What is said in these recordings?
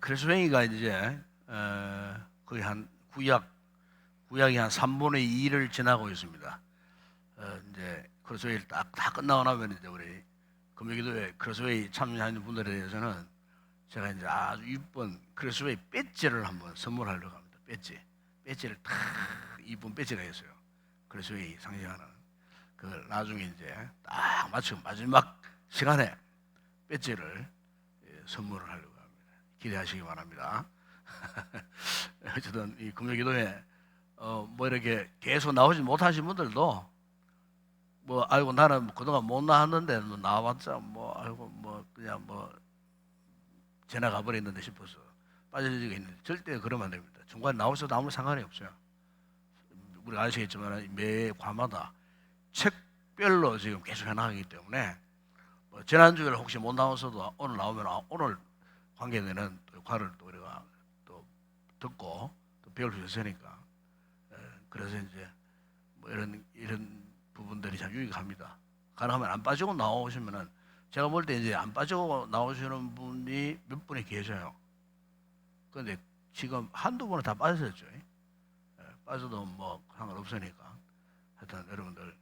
크리스웨이가 이제 거의 한 구약이 한 3분의 2를 지나고 있습니다. 이제 크리스웨이를 딱 다 끝나고 나면 이제 우리 금요기도회 크리스웨이 참여하는 분들에 대해서는 제가 이제 아주 이쁜 크리스웨이 배지를 한번 선물하려고 합니다. 배지를 탁 이쁜 배지가 있어요. 크리스웨이 상징하는 그걸 나중에 이제 딱 마침 마지막 시간에 배지를 선물을 하려고 합니다. 기대하시기 바랍니다. 어쨌든 이 금요기도회 뭐 이렇게 계속 나오지 못하신 분들도 뭐 아이고 나는 그동안 못 나왔는데 뭐 나와봤자 뭐 아이고 뭐 그냥 뭐 지나가 버렸는데 싶어서 빠져지게 있는데 절대 그러면 안 됩니다. 중간에 나오셔도 아무 상관이 없어요. 우리가 아시겠지만 매 과마다 책별로 지금 계속 해나가기 때문에 뭐 지난주에 혹시 못 나와서도 오늘 나오면 오늘 관계되는 또 역할을 또 우리가 또 듣고 또 배울 수 있으니까 그래서 이제 뭐 이런 부분들이 참 유익합니다. 가능하면 안 빠지고 나오시면은 제가 볼 때 이제 안 빠지고 나오시는 분이 몇 분이 계셔요. 그런데 지금 한두 분은 다 빠졌죠. 빠져도 뭐 상관없으니까 하여튼 여러분들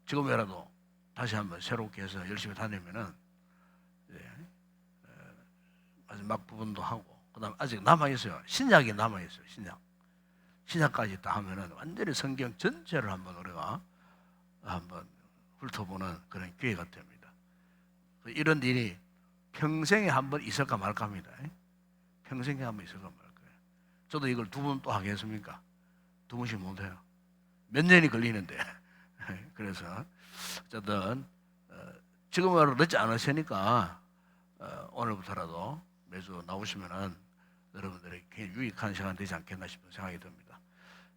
지금이라도 다시 한번 새롭게 해서 열심히 다니면은 마지막 부분도 하고 그다음 아직 남아 있어요. 신약이 남아 있어요. 신약까지 다 하면은 완전히 성경 전체를 한번 우리가 한번 훑어보는 그런 기회가 됩니다. 이런 일이 평생에 한번 있을까 말까 합니다. 평생에 한번 있을까 말까. 저도 이걸 2번 또 하겠습니까? 2번씩 못해요. 몇 년이 걸리는데. 그래서 어쨌든 지금은 늦지 않으시니까 오늘부터라도 매주 나오시면은 여러분들에게 굉장히 유익한 시간 되지 않겠나 싶은 생각이 듭니다.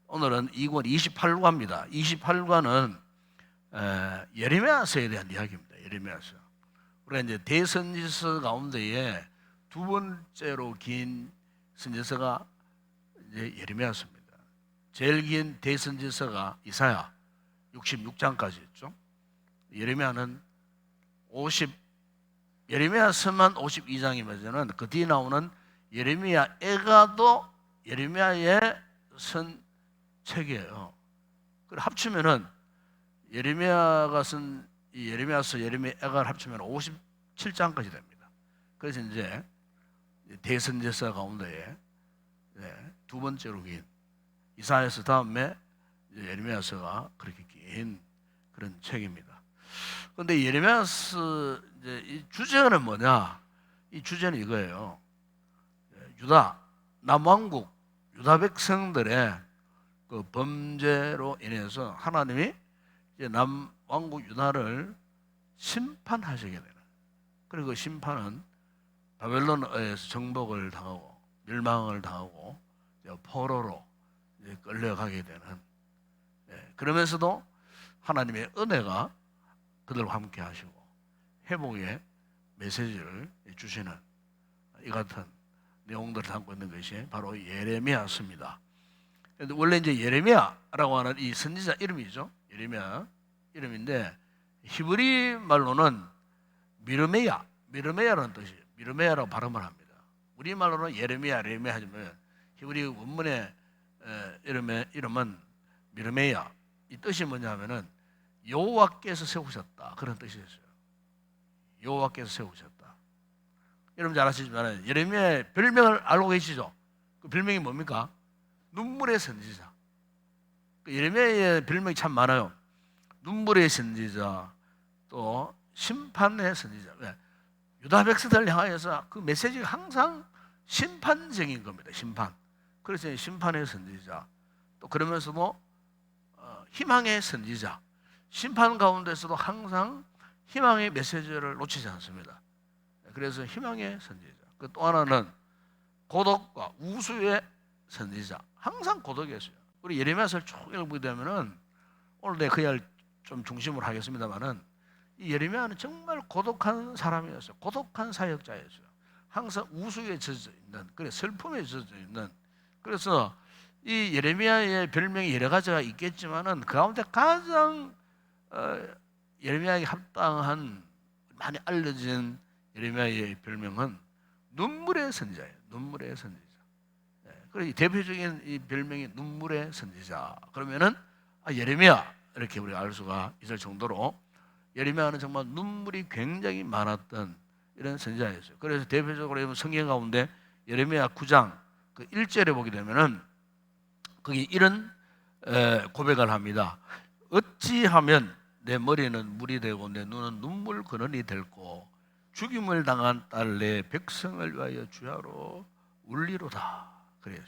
오늘은 2권 28과입니다. 28과는 예레미야서에 대한 이야기입니다. 예레미야서. 우리가 이제 대선지서 가운데에 2번째로 긴 선지서가 이제 예레미야서입니다. 제일 긴 대선지서가 이사야 66장까지였죠. 예레미야서만 52장이면은 그 뒤에 나오는 예레미야 애가도 예레미야의 선 책이에요. 그걸 합치면은 예레미야가 쓴 이 예레미야서 예레미야 애가를 합치면 57장까지 됩니다. 그래서 이제 대선지서 가운데에 2번째로 긴 이사야서 다음에 예레미야서가 그렇게 긴 그런 책입니다. 그런데 예레미야서 이제 이 주제는 뭐냐? 이 주제는 이거예요. 유다 남왕국 유다 백성들의 그 범죄로 인해서 하나님이 이제 남왕국 유다를 심판하시게 되는. 그리고 그 심판은 바벨론에서 정복을 당하고 멸망을 당하고 포로로 끌려가게 되는. 그러면서도 하나님의 은혜가 그들과 함께 하시고 회복의 메시지를 주시는 이 같은 내용들을 담고 있는 것이 바로 예레미야서입니다. 원래 이제 예레미야라고 하는 이 선지자 이름이죠. 예레미야 이름인데 히브리 말로는 미르메야라는 뜻이에요. 미르메야라고 발음을 합니다. 우리 말로는 예레미야 하지만 히브리 원문의 이름은 미르메야. 이 뜻이 뭐냐면은 여호와께서 세우셨다 그런 뜻이었어요. 여호와께서 세우셨다. 여러분 잘 아시지만 예레미야의 별명을 알고 계시죠? 그 별명이 뭡니까? 눈물의 선지자. 예레미야의 별명이 참 많아요. 눈물의 선지자, 또 심판의 선지자. 왜? 유다 백성들을 향하여서 그 메시지가 항상 심판적인 겁니다. 심판. 그래서 심판의 선지자. 또 그러면서도 희망의 선지자. 심판 가운데서도 항상 희망의 메시지를 놓치지 않습니다. 그래서 희망의 선지자. 그 또 하나는 고독과 우수의 선지자. 항상 고독이었어요. 우리 예레미야서를 쭉 읽게 되면은 오늘 내가 그 이야기를 좀 중심으로 하겠습니다만은 이 예레미야는 정말 고독한 사람이었어요. 고독한 사역자였어요. 항상 우수에 젖어 있는, 그래 슬픔에 젖어 있는. 그래서 이 예레미야의 별명이 여러 가지가 있겠지만은 그 가운데 가장 예레미야에게 합당한 많이 알려진 예레미야의 별명은 눈물의 선지자예요. 눈물의 선지자. 그래서 대표적인 이 별명이 눈물의 선지자. 그러면은 예레미야 이렇게 우리가 알 수가 있을 정도로 예레미야는 정말 눈물이 굉장히 많았던 이런 선지자였어요. 그래서 대표적으로 성경 가운데 예레미야 9장 그 1절에 보게 되면은 거기 이런 고백을 합니다. 어찌하면 내 머리는 물이 되고 내 눈은 눈물 근원이 될고 죽임을 당한 딸 내 백성을 위하여 주야로 울리로다. 그래서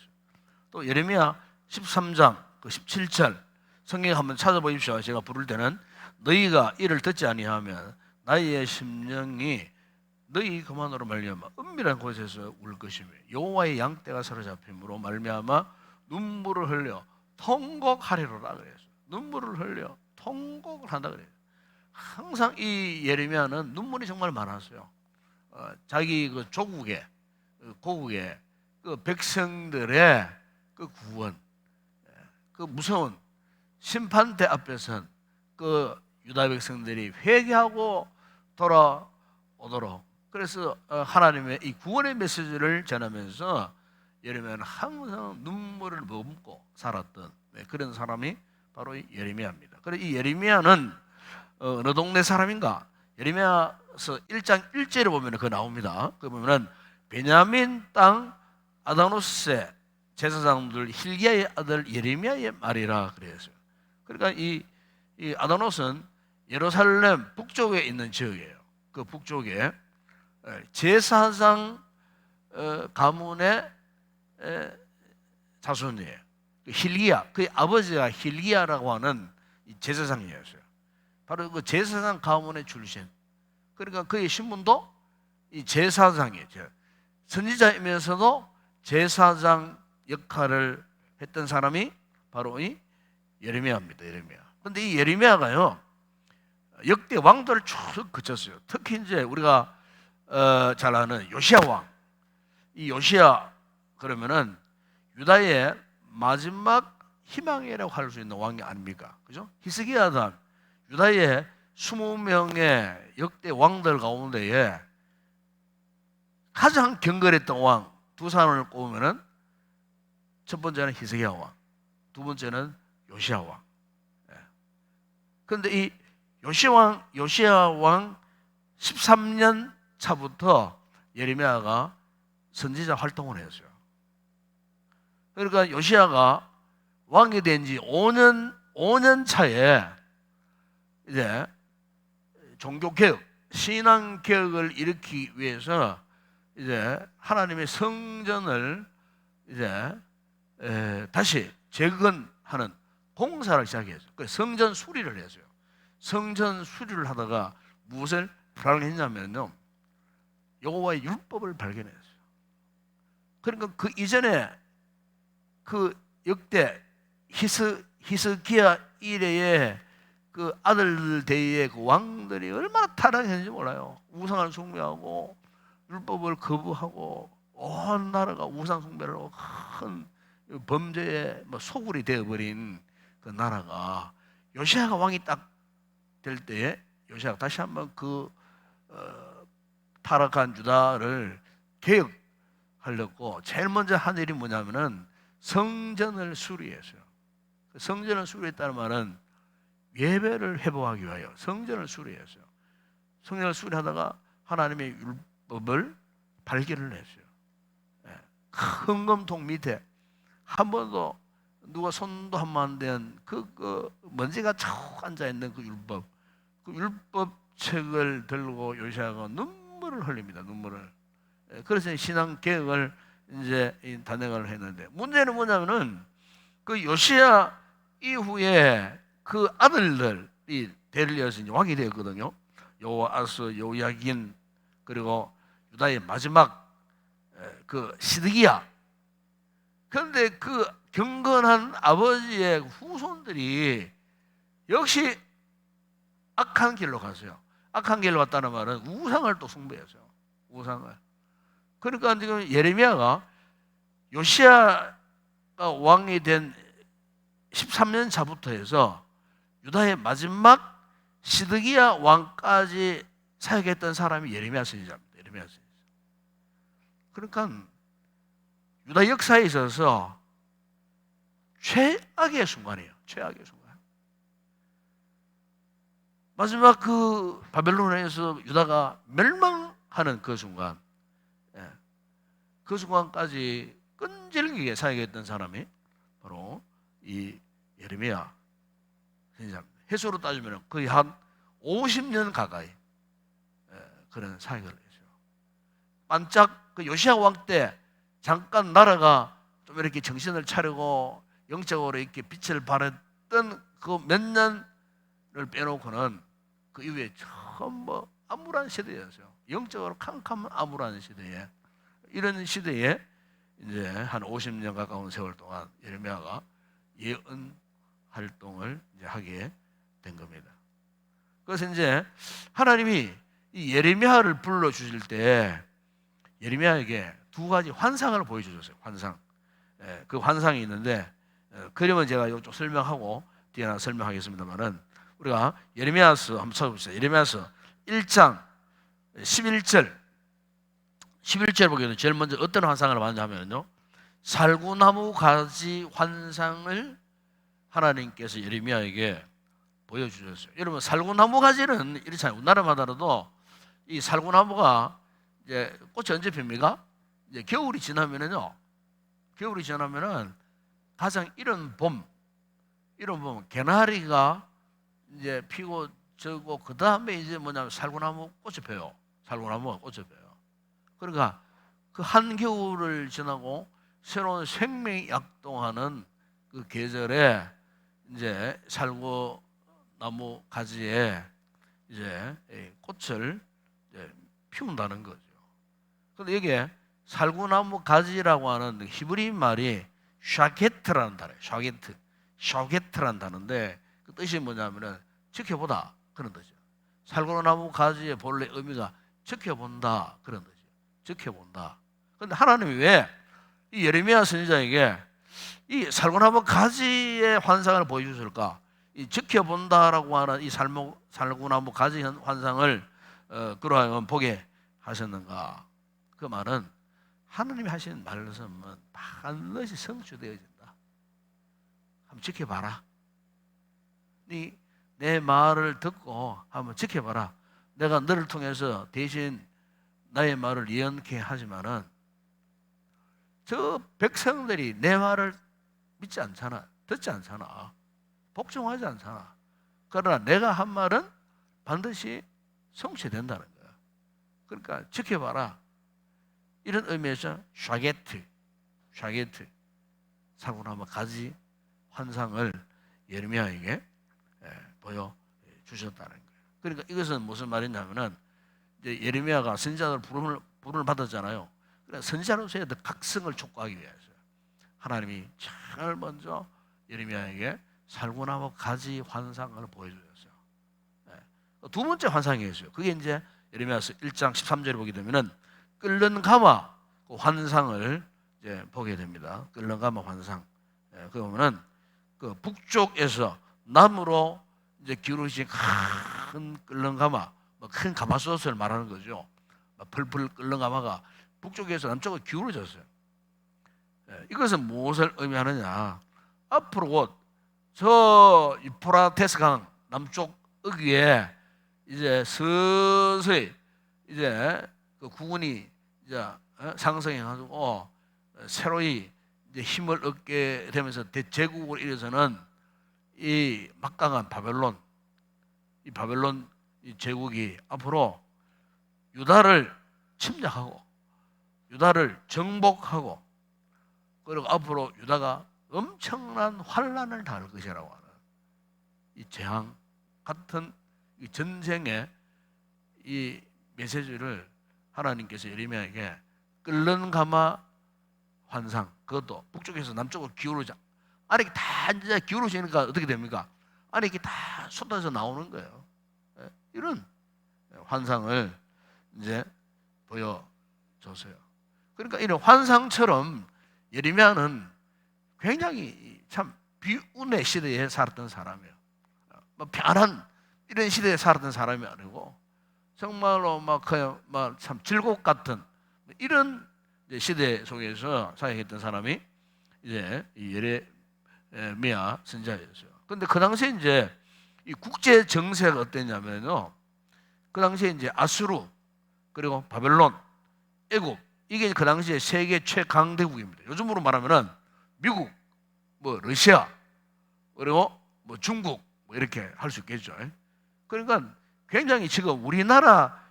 또 예레미야 13장 그 17절 성경 한번 찾아보십시오. 제가 부를 때는 너희가 이를 듣지 아니하면 나의 심령이 너희 그만으로 말미암아 은밀한 곳에서 울 것이며 여호와의 양떼가 사로잡힘으로 말미암아 눈물을 흘려 통곡하리로라. 그래서 눈물을 흘려 통곡을 한다 그래요. 항상 이 예레미야는 눈물이 정말 많았어요. 자기 그 조국의 고국의 그 백성들의 그 구원, 그 무서운 심판대 앞에선 그 유다 백성들이 회개하고 돌아오도록, 그래서 하나님의 이 구원의 메시지를 전하면서 예레미야는 항상 눈물을 머금고 살았던 그런 사람이 바로 이 예레미야입니다. 그래서 이 예레미야는 어느 동네 사람인가? 예레미야서 1장 1절에 보면 그거 나옵니다. 그 보면은 베냐민 땅 아다노스의 제사장들 hil기야의 아들 예레미야의 말이라 그랬어요. 그러니까 이 아다노스는 예루살렘 북쪽에 있는 지역이에요. 그 북쪽에 제사장 가문의 자손이에요. hil기야, 그의 아버지가 hil기야라고 하는 제사장이었어요. 바로 그 제사장 가문의 출신. 그러니까 그의 신분도 이 제사장이에요. 선지자이면서도 제사장 역할을 했던 사람이 바로 이 예레미야입니다. 예레미야. 그런데 이 예레미야가요 역대 왕들을 쭉 거쳤어요. 특히 이제 우리가 잘 아는 요시야 왕. 이 요시야 그러면은 유다의 마지막 희망이라고 할 수 있는 왕이 아닙니까? 그죠? 히스기야는 유다의 20명의 역대 왕들 가운데에 가장 경건했던 왕 두 사람을 꼽으면은 첫 번째는 히스기야 왕, 두 번째는 요시야 왕. 그런데 이 요시야 왕 13년 차부터 예레미야가 선지자 활동을 했어요. 그러니까 요시야가 왕이 된 지 5년 차에 이제 종교개혁, 신앙개혁을 일으키기 위해서 이제 하나님의 성전을 이제 다시 재건하는 공사를 시작했어요. 성전 수리를 했어요. 성전 수리를 하다가 무엇을 발견했냐면요, 여호와의 율법을 발견했어요. 그러니까 그 이전에 그 역대 히스기야 이래의 그 아들들 대의 그 왕들이 얼마나 타락했는지 몰라요. 우상을 숭배하고 율법을 거부하고 온 나라가 우상 숭배를 하고 큰 범죄의 소굴이 되어버린 그 나라가 요시야가 왕이 딱 될 때에 요시야가 다시 한번 그 타락한 유다를 개혁하려고 제일 먼저 한 일이 뭐냐면은 성전을 수리했어요. 성전을 수리했다는 말은 예배를 회복하기 위하여 성전을 수리했어요. 성전을 수리하다가 하나님의 율법을 발견을 했어요. 헌금통 밑에 한 번도 누가 손도 한 번 안 댄 그 먼지가 쭉 앉아 있는 그 율법책을 들고 요시야가 눈물을 흘립니다. 눈물을. 그래서 신앙 개혁을 이제 단행을 했는데, 문제는 뭐냐면은 그 요시야 이후에 그 아들들이 대를 이어서 이제 왕이 되었거든요. 요아스, 요야긴, 그리고 유다의 마지막 그 시드기야. 그런데 그 경건한 아버지의 후손들이 역시 악한 길로 갔어요. 악한 길로 갔다는 말은 우상을 또 숭배했어요. 우상을. 그러니까 지금 예레미야가 요시야가 왕이 된 13년 차부터 해서 유다의 마지막 시드기야 왕까지 사역했던 사람이 예레미야 선지자입니다. 예레미야 선지자. 그러니까 유다 역사에 있어서 최악의 순간이에요. 최악의 순간. 마지막 그 바벨론에서 유다가 멸망하는 그 순간, 그 순간까지 끈질기게 사역했던 사람이 바로 이 예레미야 선지자입니다. 횟수로 따지면 거의 한 50년 가까이 그런 사역을 했어요. 반짝 그 요시야 왕 때 잠깐 나라가 좀 이렇게 정신을 차리고 영적으로 이렇게 빛을 발했던 그 몇 년을 빼놓고는 그 이후에 전부 암울한 시대였어요. 영적으로 캄캄한 암울한 시대에, 이런 시대에 이제 한 50년 가까운 세월 동안 예레미야가 예언 활동을 이제 하게 된 겁니다. 그래서 이제 하나님이 이 예레미야를 불러 주실 때 예레미야에게 두 가지 환상을 보여주셨어요. 환상. 그 환상이 있는데 그러면 제가 이쪽 설명하고 뒤에 하나 설명하겠습니다만은, 우리가 예레미야서 한번 찾아봅시다. 예레미야서 1장 11절 보게 되면 제일 먼저 어떤 환상을 봤냐면요, 살구나무 가지 환상을 하나님께서 예레미야에게 보여주셨어요. 여러분, 살구나무 가지는 이렇잖아요. 우리나라마다도 이 살구나무가 이제 꽃이 언제 핍니까? 이제 겨울이 지나면은요, 겨울이 지나면은 가장 이른 봄 개나리가 이제 피고 져고 그 다음에 이제 뭐냐면 살구나무 꽃이 펴요. 살구나무가 꽃이 펴요. 그러니까 그 한겨울을 지나고 새로운 생명이 약동하는 그 계절에 이제 살구나무 가지에 이제 꽃을 이제 피운다는 거죠. 그런데 여기에 살구나무 가지라고 하는 히브리 말이 샤게트라는 단어예요. 샤게트라는 단어인데 그 뜻이 뭐냐면은 지켜보다 그런 뜻이죠. 살구나무 가지의 본래 의미가 지켜본다 그런 뜻이에요. 지켜본다. 그런데 하나님이 왜 이 예레미야 선지자에게 이 살구나무 가지의 환상을 보여주실까? 이 지켜본다라고 하는 이 살구나무 가지 환상을 그러하면 보게 하셨는가? 그 말은 하나님이 하신 말씀은 반드시 성취되어진다. 한번 지켜봐라. 내 말을 듣고 한번 지켜봐라. 내가 너를 통해서 대신 나의 말을 예언케 하지만은 저 백성들이 내 말을 믿지 않잖아. 듣지 않잖아. 복종하지 않잖아. 그러나 내가 한 말은 반드시 성취된다는 거야. 그러니까 지켜봐라. 이런 의미에서 샤게트 살구나무 가지 환상을 예레미야에게 보여주셨다는 거예요. 그러니까 이것은 무슨 말이냐면은 이제 예레미야가 선지자들 부름을 받았잖아요. 그래서 선지자로서의 각성을 촉구하기 위해서 하나님이 제일 먼저 예레미야에게 살구나무 가지 환상을 보여주셨어요. 두 번째 환상이 있어요. 그게 이제 예레미야서 1장 13절에 보게 되면은 끓는 가마 그 환상을 이제 보게 됩니다. 끓는 가마 환상. 그 보면은 그 북쪽에서 남으로 이제 기울어진 큰 끓는 가마, 큰 가마솥을 말하는 거죠. 풀풀 끓는 가마가 북쪽에서 남쪽으로 기울어졌어요. 이것은 무엇을 의미하느냐? 앞으로 곧 저 유프라테스 강 남쪽 어귀에 이제 서서히 이제 그 국군이 이제 상승해가지고 새로이 이제 힘을 얻게 되면서 대제국을 이뤄서는 이 막강한 바벨론, 이 바벨론 이 제국이 앞으로 유다를 침략하고 유다를 정복하고 그리고 앞으로 유다가 엄청난 환란을 당할 것이라고 하는 이 재앙 같은 이 전쟁의 이 메시지를 하나님께서 예레미야에게 끓는 가마 환상, 그것도 북쪽에서 남쪽으로 기울어져 안에 다 이제 기울어지니까 어떻게 됩니까? 안에 이게 다 쏟아져 나오는 거예요. 이런 환상을 이제 보여줬어요. 그러니까 이런 환상처럼 예레미야는 굉장히 참 비운의 시대에 살았던 사람이에요. 편한 이런 시대에 살았던 사람이 아니고 정말로 막 참 즐겁 같은 이런 이제 시대 속에서 사역했던 사람이 이제 이 예레미야 선지자였어요. 근데 그 당시에 이제 이 국제 정세가 어땠냐면요. 그 당시에 이제 아수르 그리고 바벨론, 애굽 이게 그 당시에 세계 최강대국입니다. 요즘으로 말하면은 미국, 뭐 러시아 그리고 뭐 중국 뭐 이렇게 할 수 있겠죠. 그러니까 굉장히 지금 우리나라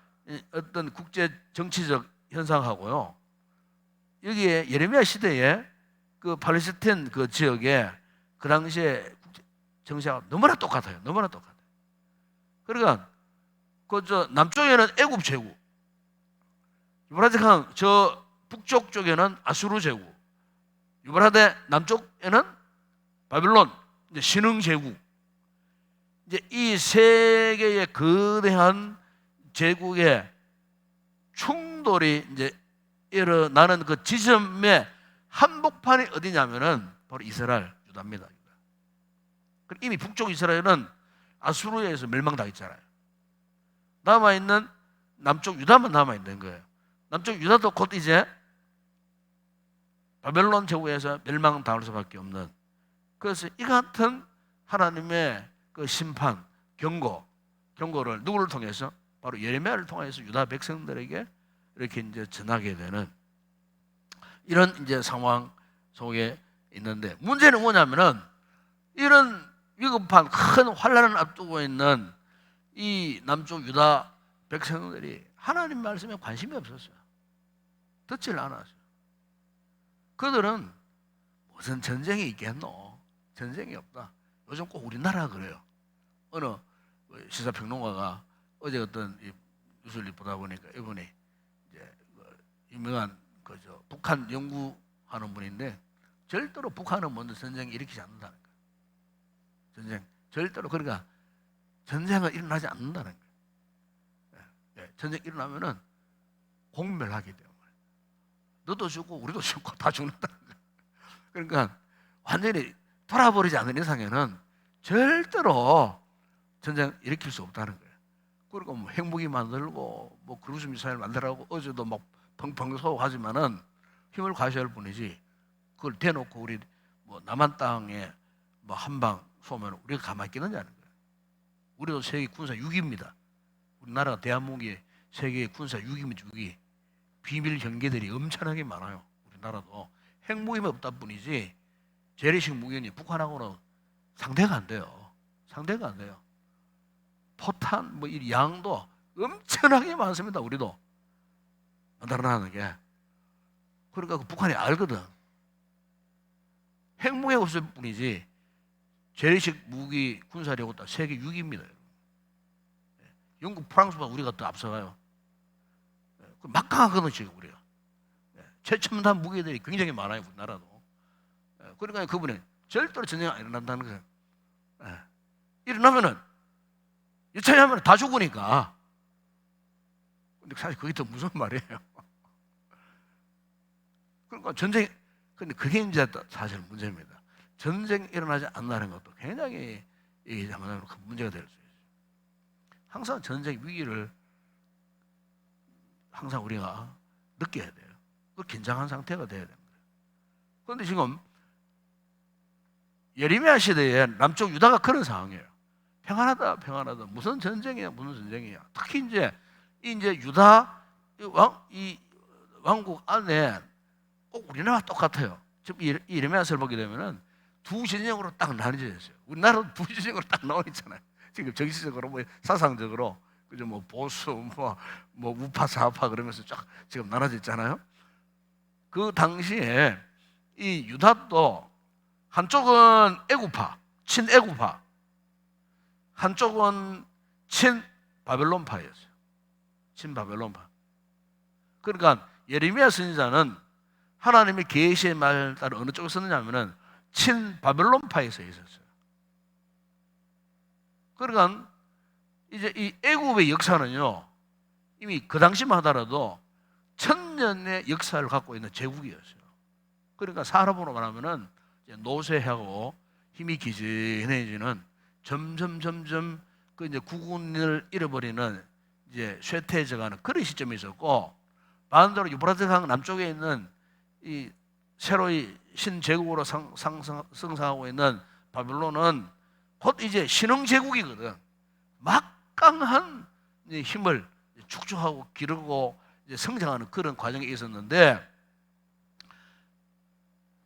어떤 국제 정치적 현상하고요. 여기에 예레미야 시대에 그 팔레스타인 그 지역에 그 당시에 정세가 너무나 똑같아요. 너무나 똑같아요. 그러니까 그 저 남쪽에는 애굽 제국, 유브라데강 저 북쪽 쪽에는 아수르 제국, 유브라데 남쪽에는 바벨론 이제 신흥 제국. 이제 이 세 개의 거대한 제국의 충돌이 이제 일어나는 그 지점의 한복판이 어디냐면은 바로 이스라엘, 유다입니다. 이미 북쪽 이스라엘은 아수르에 의해서 멸망당했잖아요. 남아있는 남쪽 유다만 남아있는 거예요. 남쪽 유다도 곧 이제 바벨론 제국에서 멸망당할 수밖에 없는, 그래서 이 같은 하나님의 그 심판, 경고를 누구를 통해서? 바로 예레미야를 통해서 유다 백성들에게 이렇게 이제 전하게 되는 이런 이제 상황 속에 있는데, 문제는 뭐냐면은 이런 위급한 큰 환란을 앞두고 있는 이 남쪽 유다 백성들이 하나님 말씀에 관심이 없었어요. 듣지를 않았어요. 그들은 무슨 전쟁이 있겠노? 전쟁이 없다. 요즘 꼭 우리나라가 그래요. 어느 시사평론가가 어제 어떤 뉴스를 보다 보니까 이분이 이제 유명한 그저 북한 연구하는 분인데, 절대로 북한은 먼저 전쟁 일으키지 않는다는 거예요. 전쟁 절대로, 그러니까 전쟁은 일어나지 않는다는 거예요. 예, 전쟁 일어나면은 공멸하기 때문에 너도 죽고 우리도 죽고 다 죽는다는 거예요. 그러니까 완전히 돌아버리지 않는 이상에는 절대로 전쟁 일으킬 수 없다는 거예요. 그리고 뭐 핵무기 만들고 뭐 크루즈 미사일 만들라고 어제도 막 펑펑 쏘고 하지만은 힘을 가셔야 할 뿐이지, 그걸 대놓고 우리 뭐 남한 땅에 뭐 한 방 쏘면 우리가 가만히 있겠느냐는 거예요. 우리도 세계 군사 6위입니다. 우리나라가 대한민국이 세계 군사 6위입니다. 6위. 비밀 경계들이 엄청나게 많아요. 우리나라도 핵무기만 없다 뿐이지 재래식 무기는 북한하고는 상대가 안 돼요. 상대가 안 돼요. 포탄 뭐 이 양도 엄청나게 많습니다. 우리도 만들어나는 게. 그러니까 그 북한이 알거든. 핵무기가 없을 뿐이지 재래식 무기 군사력은 세계 6위입니다. 영국, 프랑스보다 우리가 더 앞서가요. 막강하거든 지금 우리가. 최첨단 무기들이 굉장히 많아요. 우리나라도. 그러니까 그분은 절대로 전쟁이 안 일어난다는 거예요. 일어나면은 유차히 하면 다 죽으니까. 근데 사실 그게 더 무서운 말이에요. 그러니까 전쟁, 근데 그게 이제 사실 문제입니다. 전쟁이 일어나지 않는다는 것도 굉장히 이게 잘못하면 큰 문제가 될 수 있어요. 항상 전쟁 위기를 항상 우리가 느껴야 돼요. 그 긴장한 상태가 돼야 됩니다. 그런데 지금 예레미야 시대에 남쪽 유다가 그런 상황이에요. 평안하다, 평안하다. 무슨 전쟁이야, 무슨 전쟁이야. 특히 이제 유다 이 왕국 안에 꼭 우리나라와 똑같아요. 지금 이 예레미야서를 보게 되면은 두 진영으로 딱 나뉘어져 있어요. 우리나라도 두 진영으로 딱 나와 있잖아요. 지금 정치적으로 뭐 사상적으로 그죠, 뭐 보수 뭐 우파 좌파 그러면서 쫙 지금 나눠져 있잖아요. 그 당시에 이 유다도 한쪽은 애굽파, 친애굽파, 한쪽은 친바벨론파였어요. 친바벨론파. 그러니까 예레미야 선지자는 하나님의 계시의 말 따라 어느 쪽에 썼느냐면은 친바벨론파에 서 있었어요. 그러니까 이제 이 애굽의 역사는요, 이미 그 당시만 하더라도 1000년의 역사를 갖고 있는 제국이었어요. 그러니까 사람으로 말하면은 이제 노쇠하고 힘이 기진해지는 점점 그 이제 국운을 잃어버리는 이제 쇠퇴해져가는 그런 시점이 있었고, 반대로 유브라데강 남쪽에 있는 이 새로이 신제국으로 성장하고 있는 바벨론은 곧 이제 신흥제국이거든. 막강한 힘을 축적하고 기르고 이제 성장하는 그런 과정이 있었는데,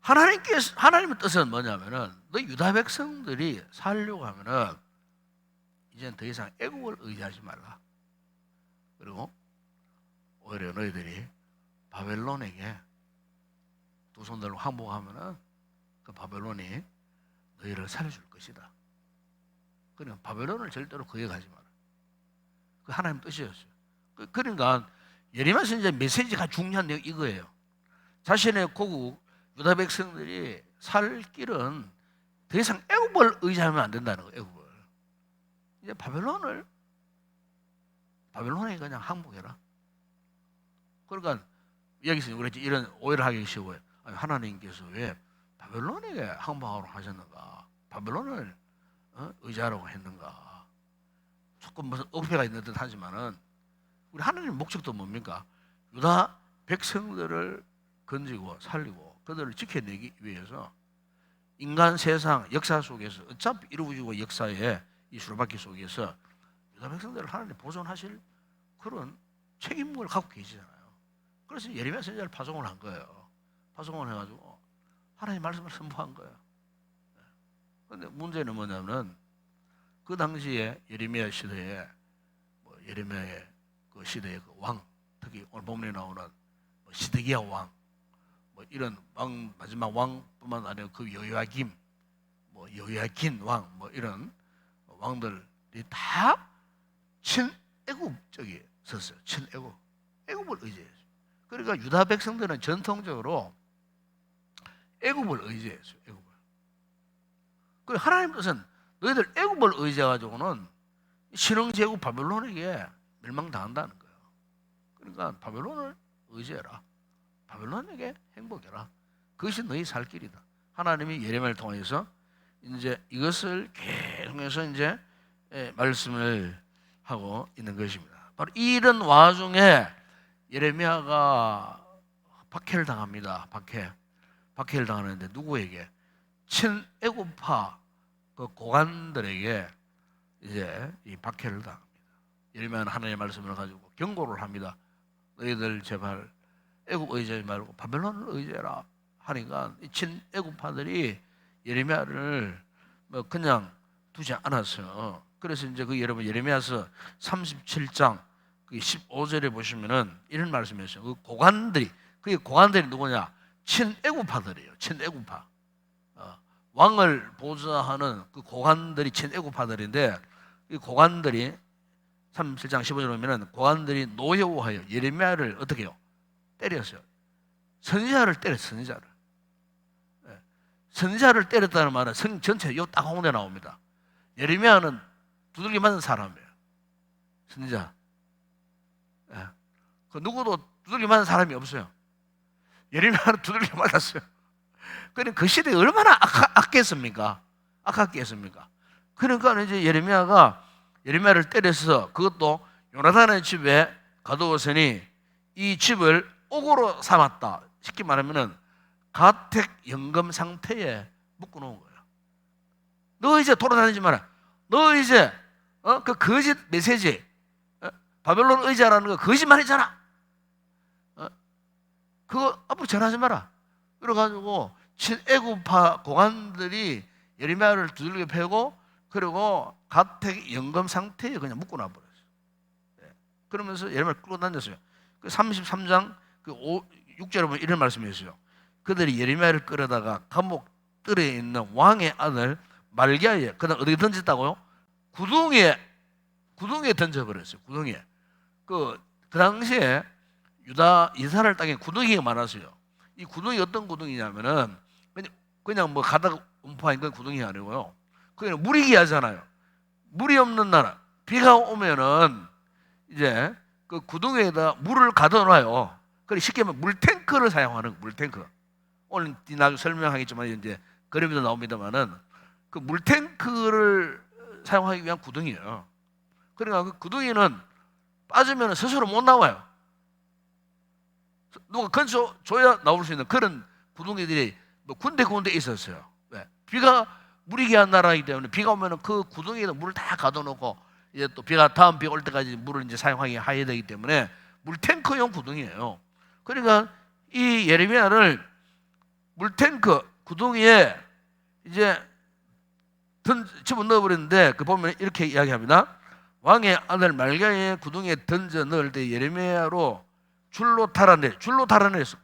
하나님의 뜻은 뭐냐면은 너 유다 백성들이 살려고 하면은 이제는 더 이상 애국을 의지하지 말라. 그리고 오히려 너희들이 바벨론에게 두 손 들고 항복하면은 그 바벨론이 너희를 살려줄 것이다. 그러니까 바벨론을 절대로 거역하지 마라. 그 하나님 뜻이었어요. 그러니까 예레미야 선지자 메시지가 중요한 내용 이거예요. 자신의 고국 유다 백성들이 살 길은 더 이상 애굽을 의지하면 안 된다는 거예요. 애굽을. 이제 바벨론에 그냥 항복해라. 그러니까 여기서 그랬지, 이런 오해를 하기 쉬워요. 아니, 하나님께서 왜 바벨론에게 항복하라고 하셨는가? 바벨론을 의지하라고 했는가? 조금 무슨 억패가 있는 듯 하지만은 우리 하나님의 목적도 뭡니까? 유다 백성들을 건지고 살리고 그들을 지켜내기 위해서 인간 세상 역사 속에서 어차피 이루어지고 역사의 이 수레바퀴 속에서 유다 백성들을 하나님 보존하실 그런 책임을 갖고 계시잖아요. 그래서 예레미야 선지자를 파송을 한 거예요. 파송을 해가지고 하나님의 말씀을 선포한 거예요. 그런데 문제는 뭐냐면 그 당시에 예레미야 시대에 예레미야의 그 시대의 그 왕, 특히 오늘 본문에 나오는 시드기야 왕, 이런 왕, 마지막 왕뿐만 아니라 그 여호야김, 여호야긴 왕, 이런 왕들이 다 친애굽 쪽에 섰어요. 친애굽, 애굽을 의지했어요. 그러니까 유다 백성들은 전통적으로 애굽을 의지했어요. 애굽을. 그리고 하나님 뜻은 너희들 애굽을 의지해가지고는 신흥제국 바벨론에게 멸망당한다는 거예요. 그러니까 바벨론을 의지해라. 바벨론에게 행복해라. 그것이 너희 살 길이다. 하나님이 예레미야를 통해서 이제 이것을 계속해서 이제 말씀을 하고 있는 것입니다. 바로 이런 와중에 예레미야가 박해를 당합니다. 박해를 당하는데 누구에게? 친애굽파 그 고관들에게 이제 이 박해를 당합니다. 예레미야는 하나님의 말씀을 가지고 경고를 합니다. 너희들 제발 애굽 의지하지 말고 바벨론을 의지해라 하니까 이 친애굽파들이 예레미야를 그냥 두지 않았어요. 그래서 이제 그 여러분 예레미야서 37장 15절에 보시면은 이런 말씀이었어요. 그 고관들이, 그게 고관들이 누구냐? 친애굽파들이에요. 친애굽파. 왕을 보좌하는 그 고관들이 친애굽파들인데, 이 고관들이 37장 15절에 보면은 고관들이 노여워하여 예레미야를 어떻게 해요? 때렸어요. 선지자를 때렸어요. 선지자를. 선지자를 때렸다는 말은 성 전체 요 딱 홍대 나옵니다. 예레미야는 두들겨 맞은 사람이에요. 선지자. 그 누구도 두들겨 맞은 사람이 없어요. 예레미야는 두들겨 맞았어요. 그러니까 그 시대에 얼마나 악했습니까? 악했겠습니까? 그러니까 이제 예레미야를 때려서 그것도 요나단의 집에 가두었으니 이 집을 옥으로 삼았다. 쉽게 말하면은 가택 연금 상태에 묶어놓은 거예요. 너 이제 돌아다니지 마라. 너 이제 그 거짓 메시지, 바벨론 의지하라는 거 거짓말이잖아. 그거 앞으로 전하지 마라. 그래가지고 친애굽파 고관들이 예레미야를 두들겨 패고 그리고 가택 연금 상태에 그냥 묶어놔 버렸어요. 그러면서 예레미야를 끌고 다녔어요. 그 33장 그 6절에 보면 이런 말씀이 있어요. 그들이 예레미야를 끌어다가 감옥들에 있는 왕의 아들 말기야에, 그다음 어디에 던졌다고요? 구덩이에 던져버렸어요. 구덩이에. 그 당시에 이스라엘 땅에 구덩이가 많았어요. 이 구덩이 어떤 구덩이냐면은 그냥 뭐 가다가 음파인 건 구덩이 아니고요. 그냥 물이 귀하잖아요. 물이 없는 나라, 비가 오면은 이제 그 구덩이에다 물을 가둬놔요. 그래 쉽게 말하면 물탱크를 사용하는 거예요. 물탱크. 오늘 나중에 설명하겠지만 이제 그림에도 나옵니다만은 그 물탱크를 사용하기 위한 구덩이에요. 그러니까 그 구덩이는 빠지면 스스로 못 나와요. 누가 건져 줘야 나올 수 있는 그런 구덩이들이 뭐 군데 있었어요. 왜? 비가 물이 귀한 나라이기 때문에 비가 오면은 그 구덩이에다 물을 다 가둬놓고 이제 또 다음 비가 올 때까지 물을 이제 사용하기 해야 되기 때문에 물탱크용 구덩이에요. 그러니까 이 예레미야를 물탱크 구덩이에 이제 집어넣어 버렸는데 그 보면 이렇게 이야기합니다. 왕의 아들 말기야의 구덩이에 던져 넣을 때 예레미야로 줄로 달아내렸어.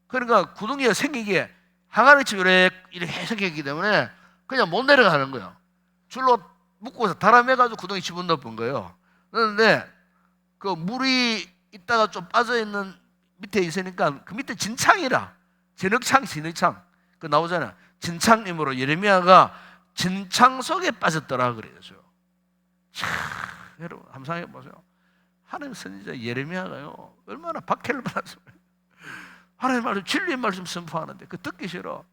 그러니까 구덩이가 생기기에 항아리치 이렇게 생겼기 때문에 그냥 못 내려가는 거예요. 줄로 묶고서 달아매가지고 구덩이 집어넣어 본 거예요. 그런데 그 물이 있다가 좀 빠져있는 밑에 있으니까 그 밑에 진창이라 진흙창 그 나오잖아요. 진창이므로 예레미야가 진창 속에 빠졌더라 그랬어요. 참, 여러분 한번 생각해 보세요. 하나님 선지자 예레미야가요 얼마나 박해를 받았어요. 하나님 말씀 진리의 말씀 선포하는데 그 듣기 싫어.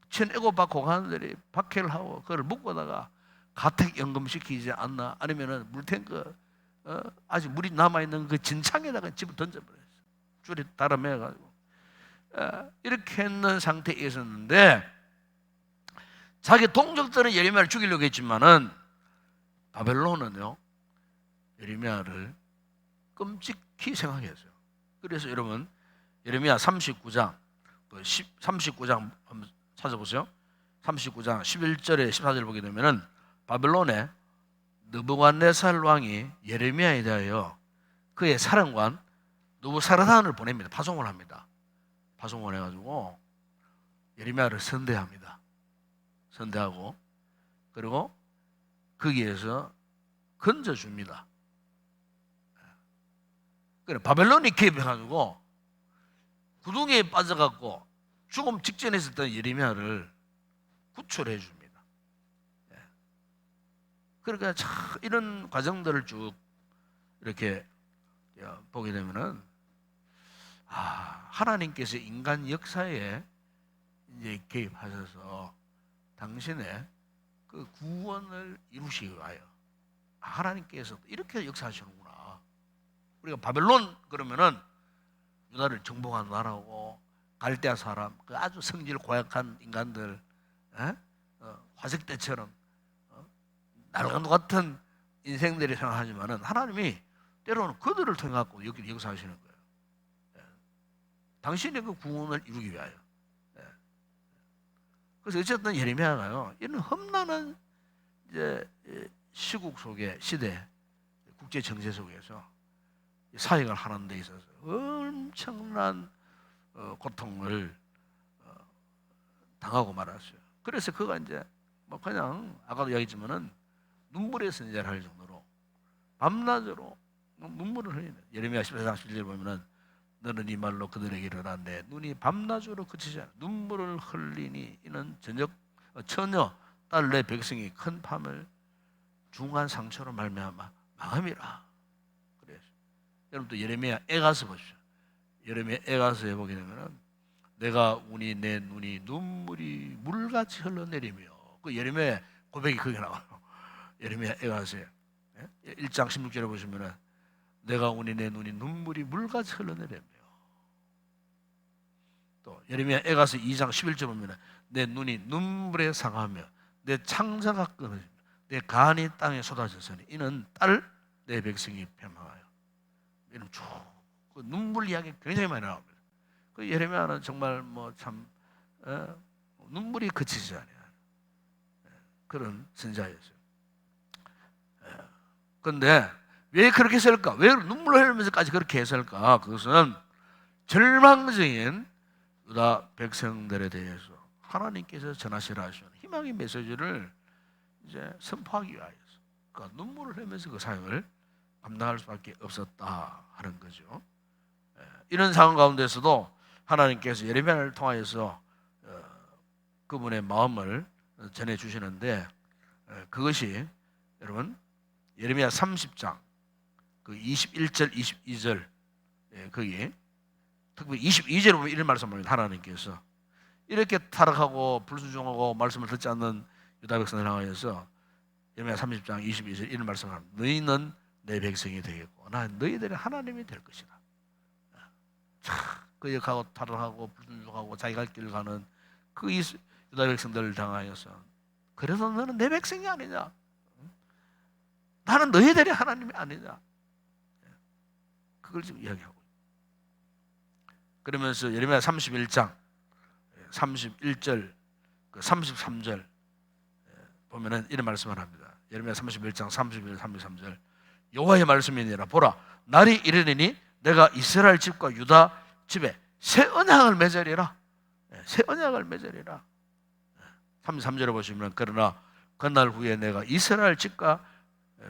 친애고박 고관들이 박해를 하고 그걸 묶어다가 가택 연금시키지 않나 아니면은 물탱크 아직 물이 남아있는 그 진창에다가 집을 던져버렸어요. 줄이 달아매가지고 이렇게 있는 상태에 있었는데 자기 동족들은 예레미야를 죽이려고 했지만은 바벨론은요 예레미야를 끔찍히 생각했어요. 그래서 여러분 예레미야 39장 39장 한번 찾아보세요. 39장 11절에 14절 보게 되면은 바벨론의 느부갓네살 왕이 예레미야에 대하여 그의 사령관 느부사르단을 보냅니다. 파송을 합니다. 파송을 해가지고 예레미야를 선대합니다. 선대하고 그리고 거기에서 건져줍니다. 그래 바벨론이 개입해가지고 구덩이에 빠져갖고 죽음 직전에 있었던 예레미야를 구출해 줍니다. 그러니까 참 이런 과정들을 쭉 이렇게 보게 되면은 하나님께서 인간 역사에 이제 개입하셔서 당신의 그 구원을 이루시기 위하여 하나님께서 이렇게 역사하시는구나. 우리가 바벨론 그러면은 유다를 정복한 나라고 갈대아 사람, 그 아주 성질 고약한 인간들, 화석 때처럼 날강도 같은 인생들이 생각하지만은 하나님이 때로는 그들을 통해 갖고 여기 역사하시는 거예요. 당신의 그 구원을 이루기 위하여. 그래서 어쨌든 예레미야가요 이런 험난한 이제 시국 속에 시대 국제 정세 속에서 사역을 하는 데 있어서 엄청난 고통을 당하고 말았어요. 그래서 그가 이제 뭐 그냥 아까도 이야기했지만은 눈물의 선지자를 할 정도로 밤낮으로 눈물을 흘리는 예레미야 14장 11절 보면은 너는 이 말로 그들에게 이르라 내 눈이 밤낮으로 그치지 않아 눈물을 흘리니 이는 처녀 딸 내 백성이 큰 밤을 중한 상처로 말미암아 망함이라. 그래서 여러분 또 예레미야 에가서 보십시오. 예레미야 에가서에 보게 되면은 내가 우니 내 눈이 눈물이 물같이 흘러내리며 그 예레미야 고백이 거기 나와요. 예레미야 에가서에 1장 16절에 보시면은 내가 우니 내 눈이 눈물이 물같이 흘러내리며 또 예레미야 에가서 2장 11절 보면 내 눈이 눈물에 상하며 내 창자가 끊어지며 내 간이 땅에 쏟아졌으니 이는 딸 내 백성이 패망하여. 이런 그 눈물 이야기 굉장히 많이 나옵니다. 그 예레미야는 정말 뭐 참 눈물이 그치지 않아요. 그런 선지자였어요. 그런데 왜 그렇게 했을까? 왜 눈물을 흘리면서까지 그렇게 했을까? 그것은 절망적인 유다 백성들에 대해서 하나님께서 전하시라 하시는 희망의 메시지를 이제 선포하기 위하여서 그러니까 눈물을 흘리면서 그 사역을 감당할 수밖에 없었다 하는 거죠. 이런 상황 가운데서도 하나님께서 예레미야를 통하여서 그분의 마음을 전해 주시는데 그것이 여러분 예레미야 30장 그 21절 22절 거기 특별히 22절에 보면 이런 말씀합니다. 하나님께서 이렇게 타락하고 불순종하고 말씀을 듣지 않는 유다 백성을 향하여서 예레미야 30장 22절 이런 말씀을 합니다. 너희는 내 백성이 되겠고 나 너희들의 하나님이 될 것이다. 거역하고 타락하고 불순종하고 자기 갈 길을 가는 그 유다 백성들을 당하여서 그래서 너는 내 백성이 아니냐, 나는 너희들이 하나님이 아니냐, 그걸 지금 이야기하고. 그러면서 예레미야 31장 31절 33절 보면은 이런 말씀을 합니다. 예레미야 31장 31, 33절 여호와의 말씀이니라. 보라, 날이 이르리니 내가 이스라엘 집과 유다 집에 새 언약을 맺으리라. 새 언약을 맺으리라. 33절에 보시면 그러나 그날 후에 내가 이스라엘 집과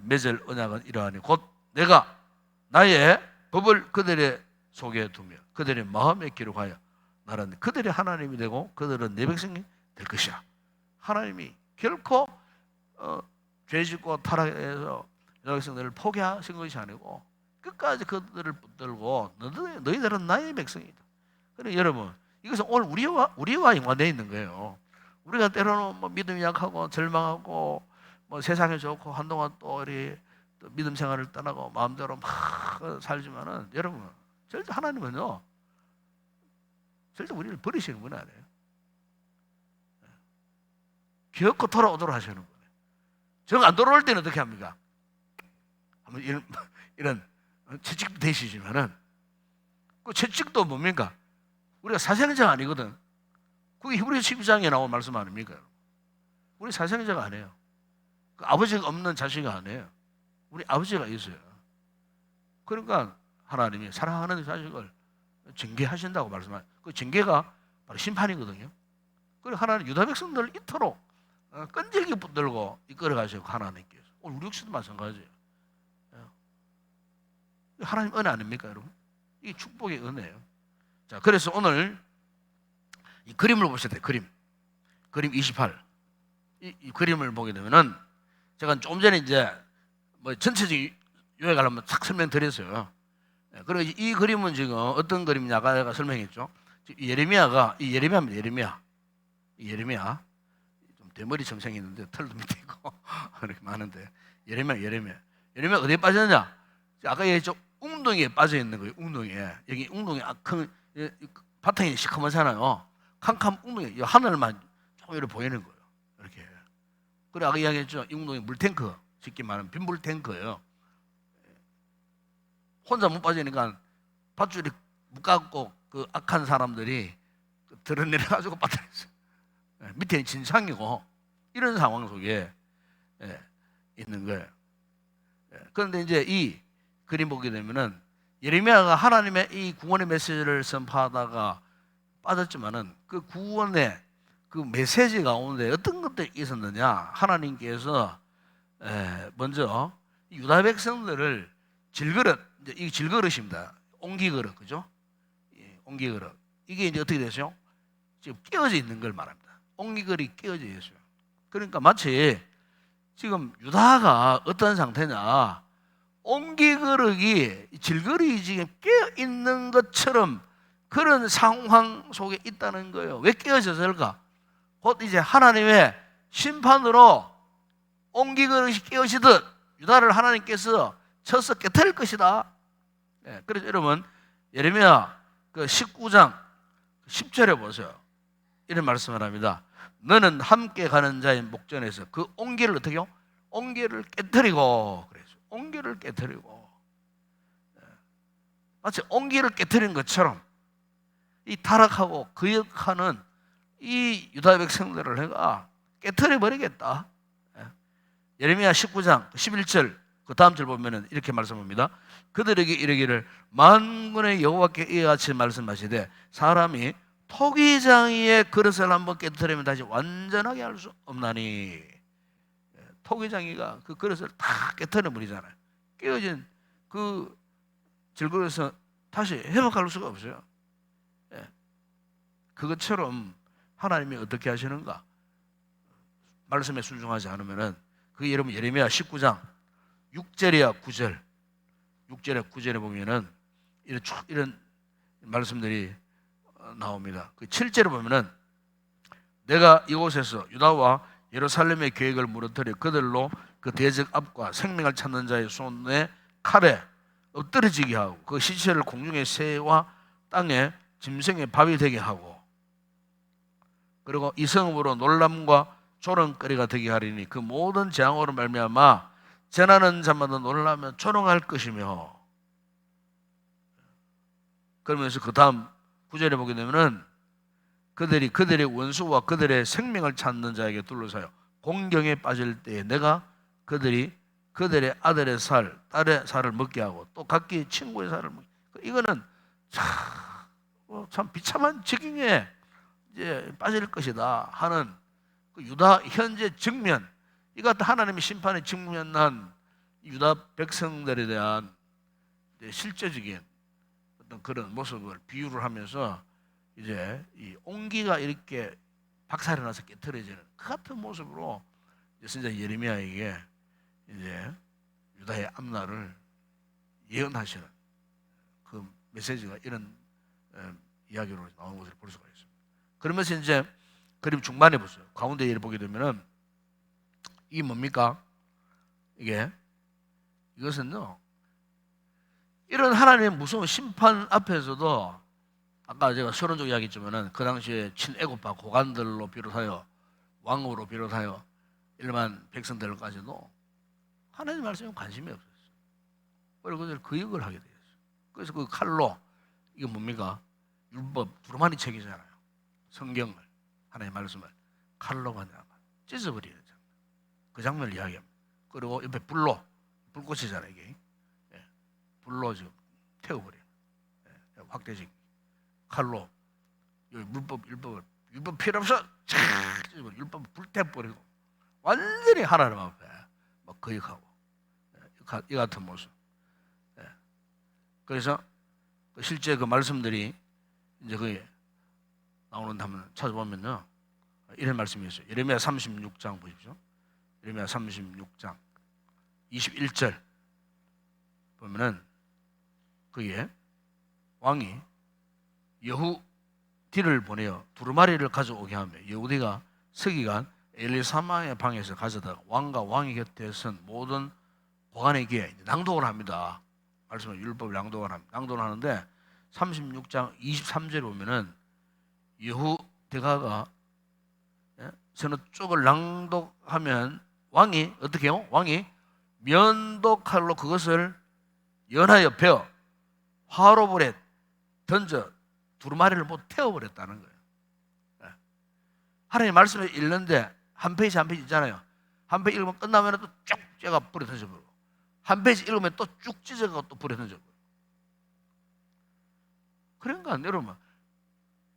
맺을 언약은 이러하니 곧 내가 나의 법을 그들의 속에 두며 그들의 마음에 기록하여 나는 그들의 하나님이 되고 그들은 내 백성이 될 것이야. 하나님이 결코 죄짓고 타락해서 유다 백성들을 포기하신 것이 아니고 끝까지 그들을 붙들고 너희들은 나의 백성이다. 그래 여러분, 이것은 오늘 우리와 연관되어 있는 거예요. 우리가 때로는 뭐 믿음이 약하고 절망하고 뭐 세상에 좋고 한동안 또 우리 믿음 생활을 떠나고 마음대로 막 살지만은 여러분, 절대 하나님은요 절대 우리를 버리시는 분 아니에요. 기어코 돌아오도록 하시는 거예요. 정 안 돌아올 때는 어떻게 합니까? 한번 이런 채찍도 되시지만은 그 채찍도 뭡니까? 우리가 사생자가 아니거든. 그게 히브리서 12장에 나온 말씀 아닙니까? 우리 사생자가 아니에요. 그 아버지가 없는 자식이 아니에요. 우리 아버지가 있어요. 그러니까 하나님이 사랑하는 자식을 징계하신다고 말씀하세요. 그 징계가 바로 심판이거든요. 그리고 하나님 유다 백성들을 이토록 끈질기게 붙들고 이끌어 가시고 하나님께서 오늘 우리 역시도 마찬가지예요. 하나님 은혜 아닙니까, 여러분? 이게 축복의 은혜예요. 자, 그래서 오늘 이 그림을 보셔야 돼요. 그림 28. 이 그림을 보게 되면은 제가 조금 전에 이제 뭐 전체적인 요약을 한번 싹 설명드렸어요. 그리고 이 그림은 지금 어떤 그림이냐가 제가 설명했죠. 예레미야입니다. 예레미야. 좀 대머리 정생이 있는데 털도 밑에 있고 이렇게 많은데 예레미야 어디에 빠졌냐? 아까 얘기했죠. 웅덩이에 빠져 있는 거예요. 웅덩이에. 여기 웅덩이 큰 바탕이 시커멓잖아요. 캄캄 웅덩이 하늘만 조금 이렇게 보이는 거예요. 이렇게. 그래 아까 이야기했죠. 이 웅덩이 물탱크, 쉽게 말하면 빈물탱크예요. 혼자 못 빠지니까 밧줄이 묶어갖고 그 악한 사람들이 드러내려가지고 빠뜨렸어요. 밑에는 진상이고 이런 상황 속에 있는 거예요. 그런데 이제 이 그림 보게 되면은 예레미야가 하나님의 이 구원의 메시지를 선포하다가 빠졌지만은 그 구원의 그 메시지 가운데 어떤 것들이 있었느냐? 하나님께서 먼저 유다 백성들을 질그릇, 이제 이 질그릇입니다. 옹기그릇, 그죠? 옹기그릇. 이게 이제 어떻게 되죠? 지금 깨어져 있는 걸 말합니다. 옹기그릇이 깨어져 있어요. 그러니까 마치 지금 유다가 어떤 상태냐? 옹기그릇이 질그릇이 지금 깨어 있는 것처럼 그런 상황 속에 있다는 거예요. 왜 깨어졌을까? 곧 이제 하나님의 심판으로 옹기그릇이 깨어지듯 유다를 하나님께서 쳐서 깨뜨릴 것이다. 그래서 여러분 예레미야 그 19장 10절에 보세요. 이런 말씀을 합니다. 너는 함께 가는 자의 목전에서 그 옹기를 어떻게 해요? 옹기를 깨뜨리고 그래서 옹기를 깨뜨리고 마치 옹기를 깨뜨린 것처럼 이 타락하고 거역하는 이 유다 백성들을 내가 깨뜨려 버리겠다. 예레미야 19장 11절 그 다음 절 보면은 이렇게 말씀합니다. 그들에게 이르기를 만군의 여호와께 이와 같이 말씀하시되 사람이 토기장이의 그릇을 한번 깨뜨리면 다시 완전하게 할 수 없나니. 토기장이가 그 그릇을 다 깨뜨려 버리잖아요. 깨어진 그 질그릇은 다시 회복할 수가 없어요. 그것처럼 하나님이 어떻게 하시는가? 말씀에 순종하지 않으면은 그게 여러분 예레미야 19장 6절이야 9절 6절에 9절에 보면은 이런 말씀들이 나옵니다. 그 7절에 보면은 내가 이곳에서 유다와 예루살렘의 계획을 무너뜨려 그들로 그 대적 앞과 생명을 찾는 자의 손에 칼에 엎드러지게 하고 그 시체를 공중의 새와 땅에 짐승의 밥이 되게 하고, 그리고 이 성읍으로 놀람과 조롱거리가 되게 하리니 그 모든 재앙으로 말미암아 재난하는 자마다 놀라며 조롱할 것이며. 그러면서 그 다음 구절에 보게 되면은 그들이 그들의 원수와 그들의 생명을 찾는 자에게 둘러싸여 공경에 빠질 때에 내가 그들이 그들의 아들의 살, 딸의 살을 먹게 하고 또 각기 친구의 살을 먹게. 이거는 참 비참한 적용에 이제 빠질 것이다 하는 그 유다 현재 직면, 이 같은 하나님의 심판에 직면한 유다 백성들에 대한 실제적인 어떤 그런 모습을 비유를 하면서 이제 이 온기가 이렇게 박살이 나서 깨트려지는 그 같은 모습으로 선지자 예레미야에게 이제 유다의 앞날을 예언하시는 그 메시지가 이런 이야기로 나오는 것을 볼 수가 있습니다. 그러면서 이제 그림 중반에 보세요. 가운데 예를 보게 되면은 이 뭡니까? 이것은요, 이런 하나님의 무서운 심판 앞에서도 아까 제가 서론적 이야기 했지만은 그 당시에 친애굽파 고관들로 비롯하여 왕으로 비롯하여 일반 백성들까지도 하나님의 말씀에 관심이 없었어요. 그리고 그들 그 역을 하게 되었어요. 그래서 그 칼로, 이게 뭡니까? 율법 두루마리 책이잖아요. 성경을, 하나님의 말씀을 칼로 그냥 찢어버리는 장면. 그 장면을 이야기합니다. 그리고 옆에 불꽃이잖아요, 이게. 불로 지금 태워버려요. 확대적 칼로 율법 필요 없어. 율법 불태워버리고 완전히 하나님 앞에 막 거역하고 이 같은 모습. 그래서 실제 그 말씀들이 이제 거기 나오는데 한번 찾아보면요, 이런 말씀이 있어요. 예레미야 36장 보십시오. 예레미야 36장 21절 보면은 그게 왕이 여후디를 보내어 두루마리를 가져오게 하며 여후디가 서기관 엘리사마의 방에서 가져다가 왕과 왕의 곁에 선 모든 고관에게 낭독을 합니다. 말씀을 율법을 낭독을 하는데 36장 23절에 보면은 여후대가가 서너 쪽을 낭독하면 왕이 어떻게 해요? 왕이 면도칼로 그것을 연하여 베어 화로불에 던져 두루마리를 못 태워버렸다는 거예요. 하나님의 말씀을 읽는데 한 페이지 한 페이지 있잖아요. 한 페이지 읽으면 끝나면 또 쭉 째가 불에 던져버리고, 한 페이지 읽으면 또 쭉 찢어가 또 불에 던져버리고. 그러니까 여러분,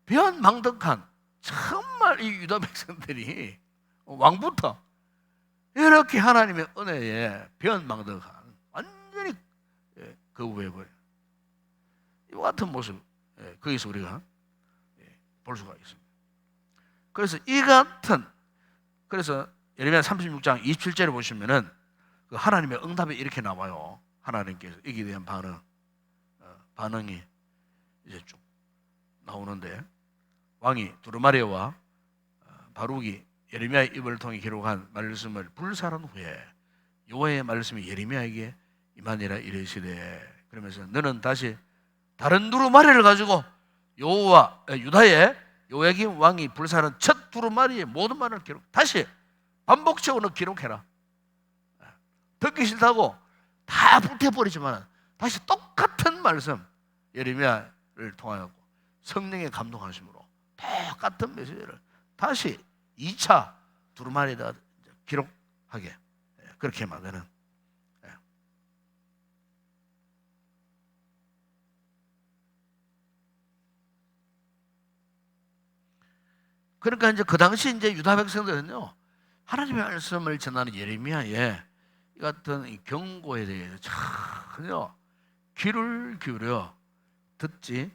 변망덕한 정말 이 유다 백성들이 왕부터 이렇게 하나님의 은혜에 변망덕한 완전히 거부해버려. 이와 같은 모습, 거기서 우리가 볼 수가 있습니다. 그래서 이 같은, 그래서 예레미야 36장 27절에 보시면은 그 하나님의 응답이 이렇게 나와요. 하나님께서 이에 대한 반응이 이제 쭉 나오는데, 왕이 두루마리와 바룩이 예레미야의 입을 통해 기록한 말씀을 불사른 후에 여호와의 말씀이 예레미야에게 임하니라 이르시되, 그러면서 너는 다시 다른 두루마리를 가지고 유다의 요야김 왕이 불사른 첫 두루마리의 모든 말을 다시 반복적으로 기록해라. 듣기 싫다고 다 불태버리지만 다시 똑같은 말씀, 예레미야를 통하여 성령의 감동하심으로 똑같은 메시지를 다시 2차 두루마리에다 기록하게, 그렇게 만드는. 그러니까 이제 그 당시 이제 유다 백성들은요, 하나님의 말씀을 전하는 예레미야의 이 같은 경고에 대해서 전혀 귀를 기울여 듣지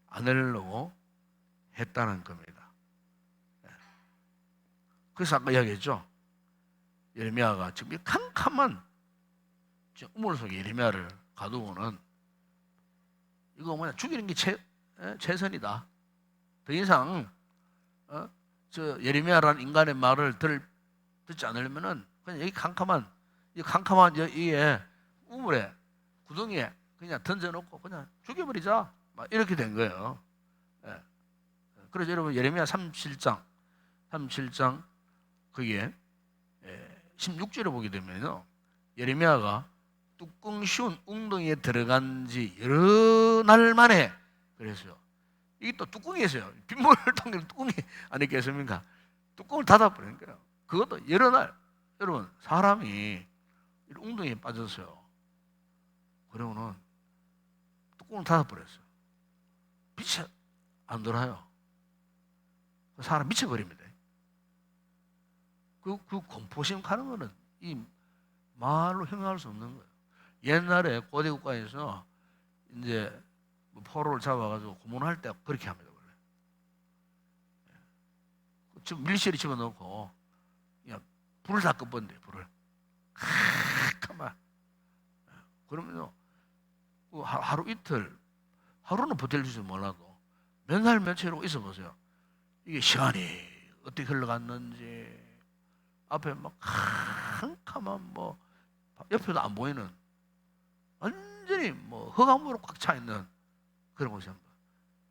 않으려고 했다는 겁니다. 그래서 아까 이야기했죠. 예레미야가 지금 캄캄한 우물 속에 예레미야를 가두고는 이거 뭐냐, 죽이는 게 최선이다. 더 이상 저 예레미야라는 인간의 말을 듣지 않으려면은 그냥 여기 캄캄한 이 우물에 구덩이에 그냥 던져놓고 그냥 죽여버리자. 막 이렇게 된 거예요. 예. 그래서 여러분 예레미야 37장 거기에 16절에 보게 되면요, 예레미야가 뚜껑 씌운 웅덩이에 들어간 지 여러 날 만에 그랬어요. 이게 또 뚜껑이었어요. 빗물통에 뚜껑이 아니겠습니까? 뚜껑을 닫아버린 거예요. 그것도 여러 날. 여러분 사람이 웅덩이에 빠졌어요. 그러면은 뚜껑을 닫아버렸어요. 빛이 안 돌아요. 사람 미쳐버립니다. 그 공포심 가는 거는 이 말로 형용할 수 없는 거예요. 옛날에 고대 국가에서 이제 포로를 잡아가지고 고문할 때 그렇게 합니다. 원래. 지금 밀실에 집어넣고 그냥 불을 다 꺼본대. 불을. 가만. 그러면요, 하루 이틀, 하루는 버틸지 몰라도 몇 날 며칠로 있어 보세요. 이게 시간이 어떻게 흘러갔는지 앞에 막 캄캄한 뭐 옆에도 안 보이는 완전히 뭐 흑암으로 꽉 차 있는 그런 곳이 한번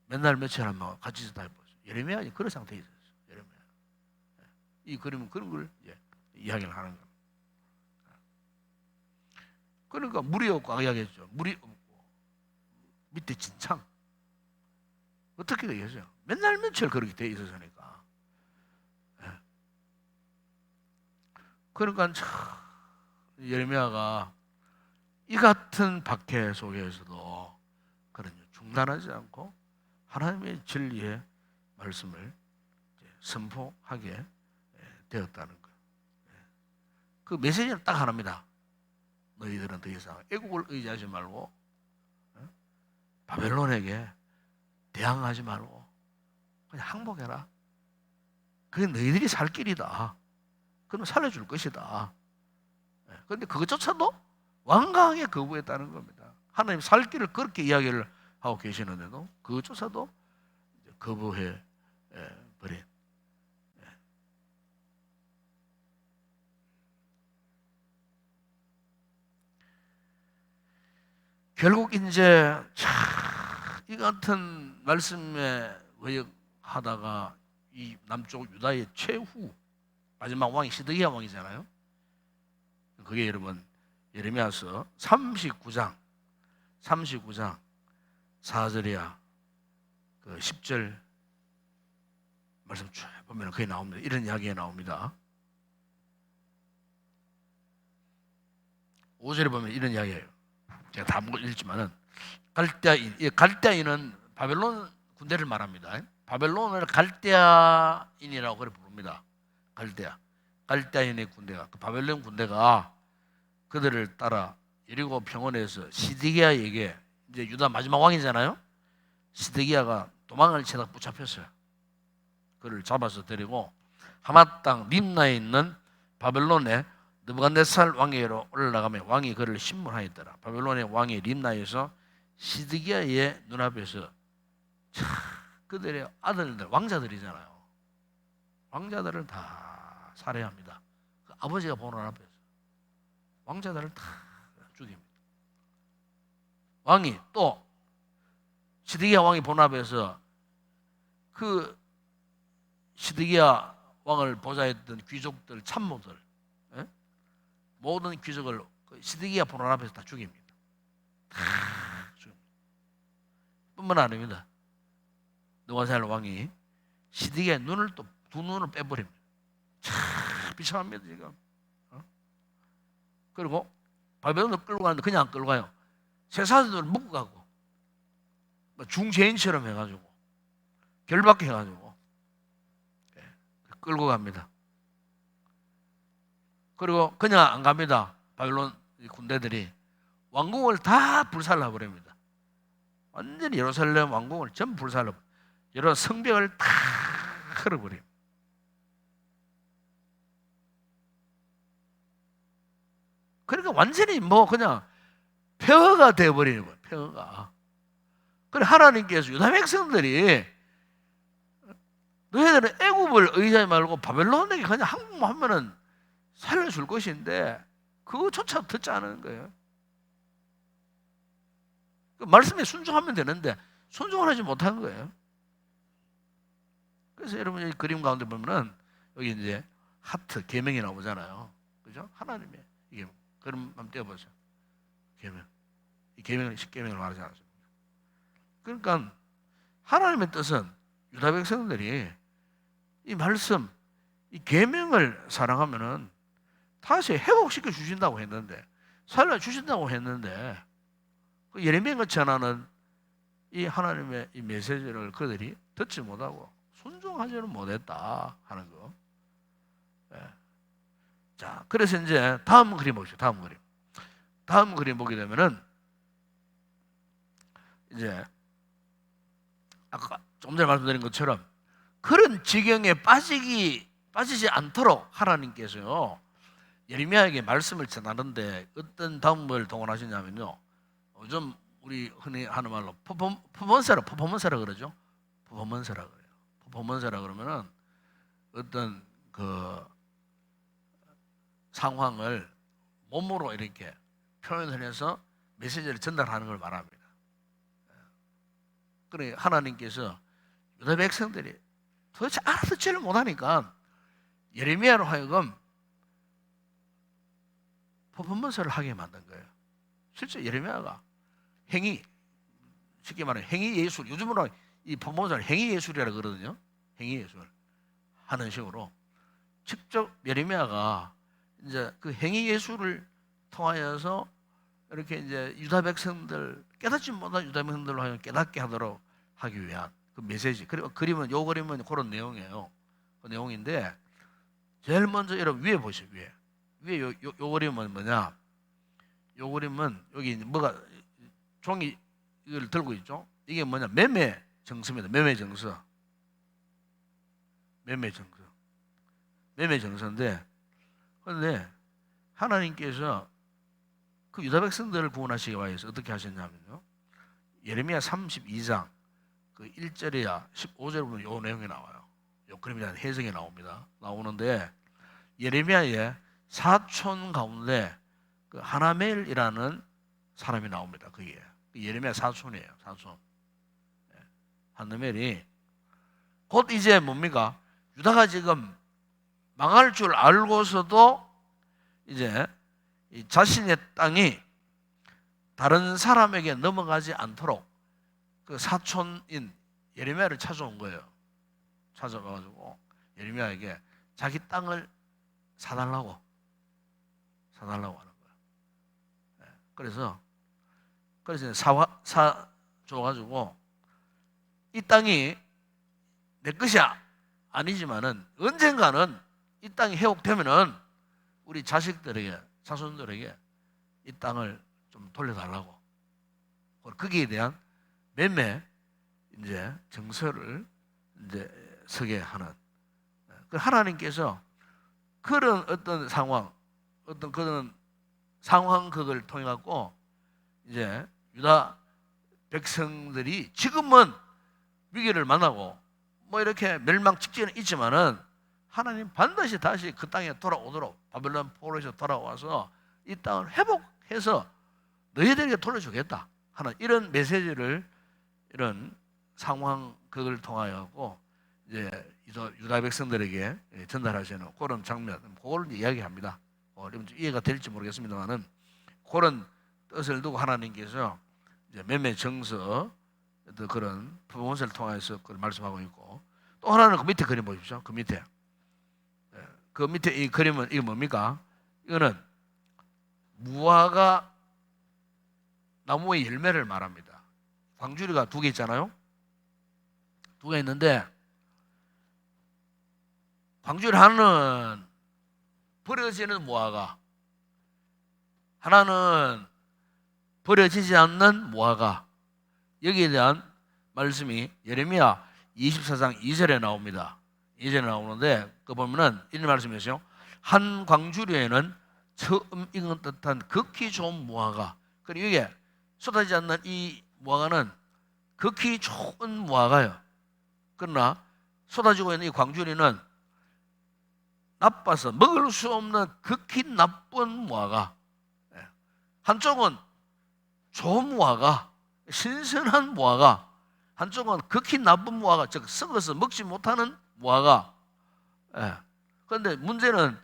맨날 며칠 한번 같이 있었다 해보세요. 예레미야 그런 상태에 있었어요. 예레미야. 이 그림은 그런 걸 이야기를 하는 겁니다. 그러니까 물이 없고 이야기했죠. 물이 없고 밑에 진창. 어떻게 되겠어요? 맨날 며칠 그렇게 돼 있었으니까. 그러니까 예레미야가 이 같은 박해 속에서도 그런 중단하지 않고 하나님의 진리의 말씀을 선포하게 되었다는 거예요. 그 메시지는 딱 하나입니다. 너희들은 더 이상 애국을 의지하지 말고 바벨론에게 대항하지 말고 그냥 항복해라. 그게 너희들이 살 길이다. 그럼 살려줄 것이다. 그런데 그것조차도 완강하게 거부했다는 겁니다. 하나님 살 길을 그렇게 이야기를 하고 계시는데도 그것조차도 거부해 버린. 결국 이제 이 같은 말씀에 의역하다가 이 남쪽 유다의 최후 마지막 왕이 시드기야 왕이잖아요. 그게 여러분 예레미야서 39장 4절이야 그 10절 말씀 쭉 보면 거기 나옵니다. 이런 이야기가 나옵니다. 5절에 보면 이런 이야기예요. 제가 다 못 읽지만은 갈대아인은 바벨론 군대를 말합니다. 바벨론을 갈대아인이라고 그래 부릅니다. 갈대아인의 군대가 그 바벨론 군대가 그들을 따라 여리고 평원에서 시드기야에게 이제 유다 마지막 왕이잖아요. 시드기야가 도망을 치다가 붙잡혔어요. 그를 잡아서 데리고 하맛 땅 림나에 있는 바벨론의 느부갓네살 왕에게로 올라가며 왕이 그를 신문하였더라. 바벨론의 왕이 림나에서 시드기야의 눈앞에서 그들의 아들들 왕자들이잖아요. 왕자들을 다 살해합니다. 그 아버지가 보는 앞에서 왕자들을 다 죽입니다. 왕이 또 시드기야 왕이 보는 앞에서 그 시드기야 왕을 보좌했던 귀족들 참모들 모든 귀족을 시드기야 보는 앞에서 다 죽입니다. 다 죽입니다. 뿐만 아닙니다. 느부갓네살 왕이 시드기야의 눈을 또 두 눈을 빼버립니다. 참 비참합니다 지금. 그리고 바벨론을 끌고 가는데 그냥 안 끌고 가요. 쇠사슬을 묶고 가고 중죄인처럼 해가지고 결박해 해가지고 끌고 갑니다. 그리고 그냥 안 갑니다. 바벨론 군대들이 왕궁을 다 불살라 버립니다. 완전히 예루살렘 왕궁을 전부 불살라, 여러 성벽을 다 헐어버립니다. 그러니까 완전히 뭐 그냥 폐허가 되어버리는 거예요. 폐허가. 그래 하나님께서 유다 백성들이 너희들은 애굽을 의지하지 말고 바벨론에게 그냥 항복만 하면은 살려줄 것인데 그거조차 듣지 않은 거예요. 그 말씀에 순종하면 되는데 순종을 하지 못한 거예요. 그래서 여러분 이 그림 가운데 보면은 여기 이제 하트 계명이 나오잖아요. 그죠? 하나님의 이게 그림 한번 떼어보세요. 계명. 이 계명을 10계명을 말하지 않았어요. 그러니까 하나님의 뜻은 유다 백성들이 이 말씀, 이 계명을 사랑하면은 다시 회복시켜 주신다고 했는데, 살려 주신다고 했는데, 그 예레미야가 전하는 이 하나님의 이 메시지를 그들이 듣지 못하고 순종하지는 못했다 하는 거. 예. 자, 그래서 이제 다음 그림 보시죠. 다음 그림 보게 되면은 이제 아까 조금 전에 말씀드린 것처럼 그런 지경에 빠지지 않도록 하나님께서요 예레미야에게 말씀을 전하는데 어떤 방법을 동원하시냐면요, 요즘 우리 흔히 하는 말로 퍼포먼스라 그러죠. 퍼포먼스라 그래요. 퍼포먼스라 그러면은 어떤 그 상황을 몸으로 이렇게 표현을 해서 메시지를 전달하는 걸 말합니다. 그래 하나님께서 유다 백성들이 도대체 알아듣지를 못하니까 예레미야로 하여금 퍼포먼스를 하게 만든 거예요. 실제 예레미야가 쉽게 말해 행위 예술, 요즘으로 이 퍼포먼스를 행위 예술이라고 그러거든요. 행위 예술 하는 식으로 직접 예레미야가 이제 그 행위 예술을 통하여서 이렇게 이제 유다 백성들, 깨닫지 못한 유다 백성들로 하여금 깨닫게 하도록 하기 위한 그 메시지. 그리고 요 그림은 그런 내용이에요. 그 내용인데 제일 먼저 여러분 위에 보시죠. 위에 요 그림은 뭐냐? 요 그림은 여기 뭐가 종이 이걸 들고 있죠. 이게 뭐냐? 매매 정서입니다. 매매 정서인데, 그런데 하나님께서 그 유다 백성들을 구원하시기 위해서 어떻게 하셨냐면요, 예레미야 32장 그 1절이야 15절 보면 요 내용이 나와요. 요 그림에 대한 해석이 나오는데 예레미야의 사촌 가운데 그 하나멜이라는 사람이 나옵니다. 그게 예레미야 사촌이에요. 사촌. 하나멜이 곧 이제 뭡니까? 유다가 지금 망할 줄 알고서도 이제 자신의 땅이 다른 사람에게 넘어가지 않도록 그 사촌인 예레미야를 찾아온 거예요. 찾아가지고 예레미야에게 자기 땅을 사달라고 하는 거예요. 그래서 사 줘가지고 이 땅이 내 것이야 아니지만은 언젠가는 이 땅이 회복되면은 우리 자손들에게 이 땅을 좀 돌려달라고, 거기에 대한 매매 이제 정서를 이제 서게 하는. 하나님께서 그런 어떤 상황, 어떤 그런 상황극을 통해 갖고 이제 유다 백성들이 지금은 위기를 만나고 뭐 이렇게 멸망 직전에 있지만은 하나님 반드시 다시 그 땅에 돌아오도록 바벨론 포로에서 돌아와서 이 땅을 회복해서 너희들에게 돌려주겠다 하는 이런 메시지를, 이런 상황극을 통하여 이제 유다 백성들에게 전달하시는 그런 장면, 그걸 이야기합니다. 이해가 될지 모르겠습니다만은 그런 뜻을 두고 하나님께서 이제 매매 정서 그런 퍼포먼스를 통해서 그걸 말씀하고 있고, 또 하나는 그 밑에 그림 보십시오. 그 밑에 이 그림은 이게 뭡니까? 이거는 무화과 나무의 열매를 말합니다. 광주리가 2개 있잖아요. 2개 있는데 광주리 하나는 버려지는 무화과, 하나는 버려지지 않는 무화과. 여기에 대한 말씀이 예레미야 24장 2절에 나옵니다. 2절에 나오는데 그 보면은 이런 말씀이죠. 한 광주리에는 처음 익은 듯한 극히 좋은 무화과. 그리고 이게 쏟아지지 않는 이 무화과는 극히 좋은 무화과예요. 그러나 쏟아지고 있는 이 광주리는 나빠서 먹을 수 없는 극히 나쁜 무화과. 한쪽은 좋은 무화과, 신선한 무화과, 한쪽은 극히 나쁜 무화과, 즉 썩어서 먹지 못하는 무화과. 예. 그런데 문제는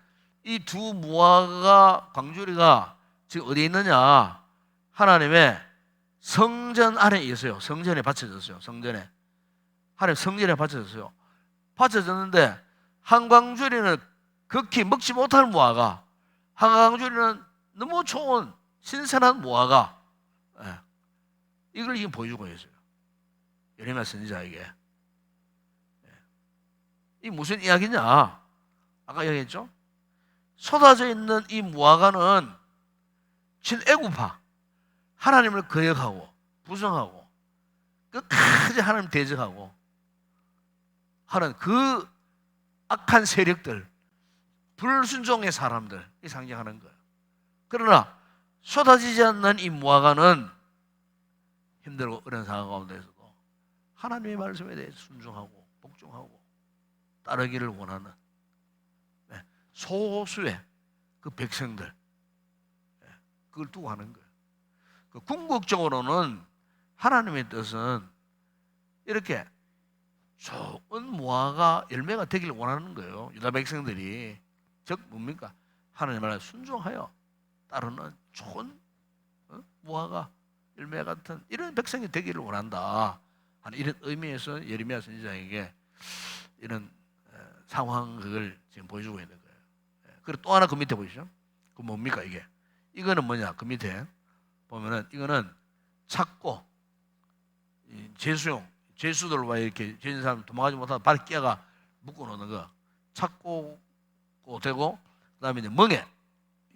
이 두 무화과 광주리가 지금 어디에 있느냐? 하나님의 성전 안에 있어요. 성전에 바쳐졌어요. 성전에. 하나님 성전에 바쳐졌어요. 바쳐졌는데 한 광주리는 극히 먹지 못할 무화과, 한 광주리는 너무 좋은 신선한 무화과. 예. 이걸 지금 보여주고 있어요. 예레미야 선지자에게. 예. 이 무슨 이야기냐? 아까 얘기했죠? 쏟아져 있는 이 무화과는 친애굽파, 하나님을 거역하고 부정하고 끝까지 하나님 대적하고 하는 그 악한 세력들, 불순종의 사람들, 이 상징하는 거예요. 그러나 쏟아지지 않는 이 무화과는 힘들고 어려운 상황 가운데서도 하나님의 말씀에 대해 순종하고 복종하고 따르기를 원하는 소수의 그 백성들, 그걸 두고 하는 거예요. 그 궁극적으로는 하나님의 뜻은 이렇게 좋은 무화과 열매가 되기를 원하는 거예요. 유다 백성들이. 즉 뭡니까? 하나님 말에 순종하여 따르는 좋은 무화과 열매 같은 이런 백성이 되기를 원한다 하는 이런 의미에서 예레미야 선지자에게 이런 상황을 지금 보여주고 있는 거예요. 그리고 또 하나 그 밑에 보시죠. 그 뭡니까 이게? 이거는 뭐냐? 그 밑에 보면은 이거는 찾고 제수용, 제수들과 이렇게 죄진 사람 도망가지 못하고 발에 끼어가 묶어놓는 거 찾고 되고, 그다음에 이제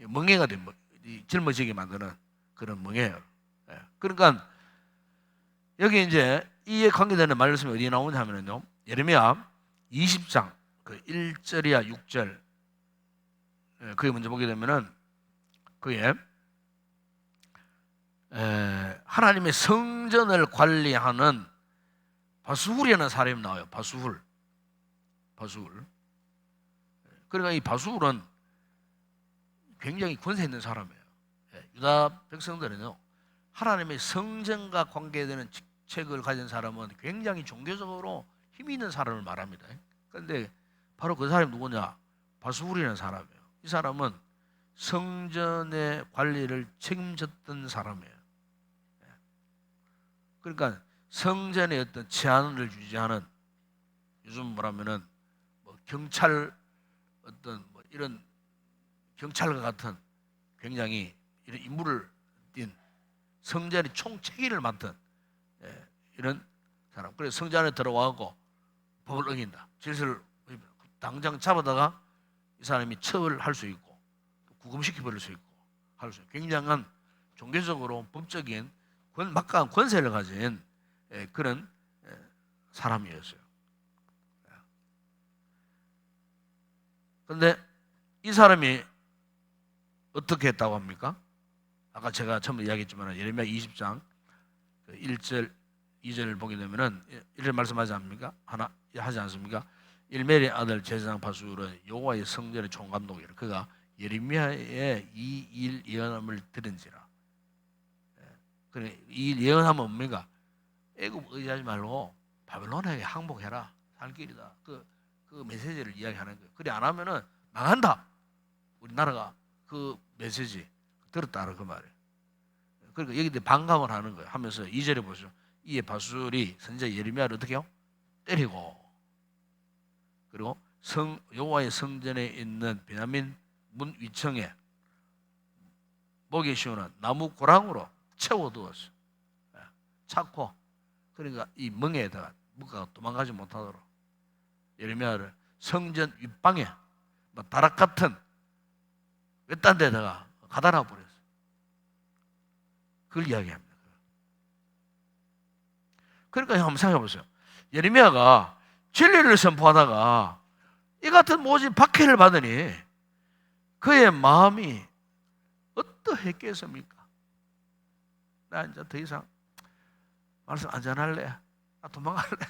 멍해가 된 짊어지게 만드는 그런 멍해예요. 그러니까 여기 이제 이에 관계되는 말씀이 어디에 나오냐면요, 예레미야 20장 그 1절이야 6절, 그게 먼저 보게 되면은 그게 하나님의 성전을 관리하는 바수훌이라는 사람이 나와요. 바수훌. 그러니까 이 바수훌은 굉장히 권세 있는 사람이에요. 유다 백성들은요, 하나님의 성전과 관계되는 직책을 가진 사람은 굉장히 종교적으로 힘이 있는 사람을 말합니다. 그런데 바로 그 사람이 누구냐? 바수훌이라는 사람이에요. 이 사람은 성전의 관리를 책임졌던 사람이에요. 그러니까 성전의 어떤 치안을 유지하는, 요즘 뭐라면은 뭐 경찰 어떤 뭐 이런 경찰과 같은 굉장히 이런 임무를 띈 성전의 총책임을 맡은 이런 사람. 그래서 성전 안에 들어와고 법을 어긴다, 질서를 당장 잡아다가 이 사람이 처벌할 수 있고 구금시켜 버릴 수 있고 할 수 있고 굉장한 종교적으로 법적인 막강한 권세를 가진 그런 사람이었어요. 그런데 이 사람이 어떻게 했다고 합니까? 아까 제가 처음에 이야기했지만 예레미야 20장 1절 2절을 보게 되면은 이런 말씀하지 않습니까? 하지 않습니까? 일멜의 아들 제사장 바수울은 여호와의 성전의 총감독이라. 그가 예레미야의 이 일 예언함을 들은지라. 그래, 이 예언하면 뭡니까? 애굽 의지하지 말고 바벨론에게 항복해라. 살 길이다. 그 메시지를 이야기하는 거예요. 그래 안 하면은 망한다. 우리나라가 그 메시지 들었다 그 말이에요. 그러니까 여기 반감을 하는 거예요. 하면서 2절에 보시죠. 이에 바술이 선지자 예레미야를 어떻게 해요? 때리고, 그리고 여호와의 성전에 있는 베냐민 문 위층에 목에 씌우는 나무 고랑으로 채워두었어. 찾고, 그러니까 이 멍에다가 묵가가 도망가지 못하도록 예레미야를 성전 윗방에 다락 같은 외딴 데다가 가다 놔 버렸어. 그걸 이야기합니다. 그러니까 한번 생각해 보세요. 예레미야가 진리를 선포하다가 이 같은 모진 박해를 받으니 그의 마음이 어떠했겠습니까? 나 이제 더 이상 말씀 안 전할래. 나 도망갈래.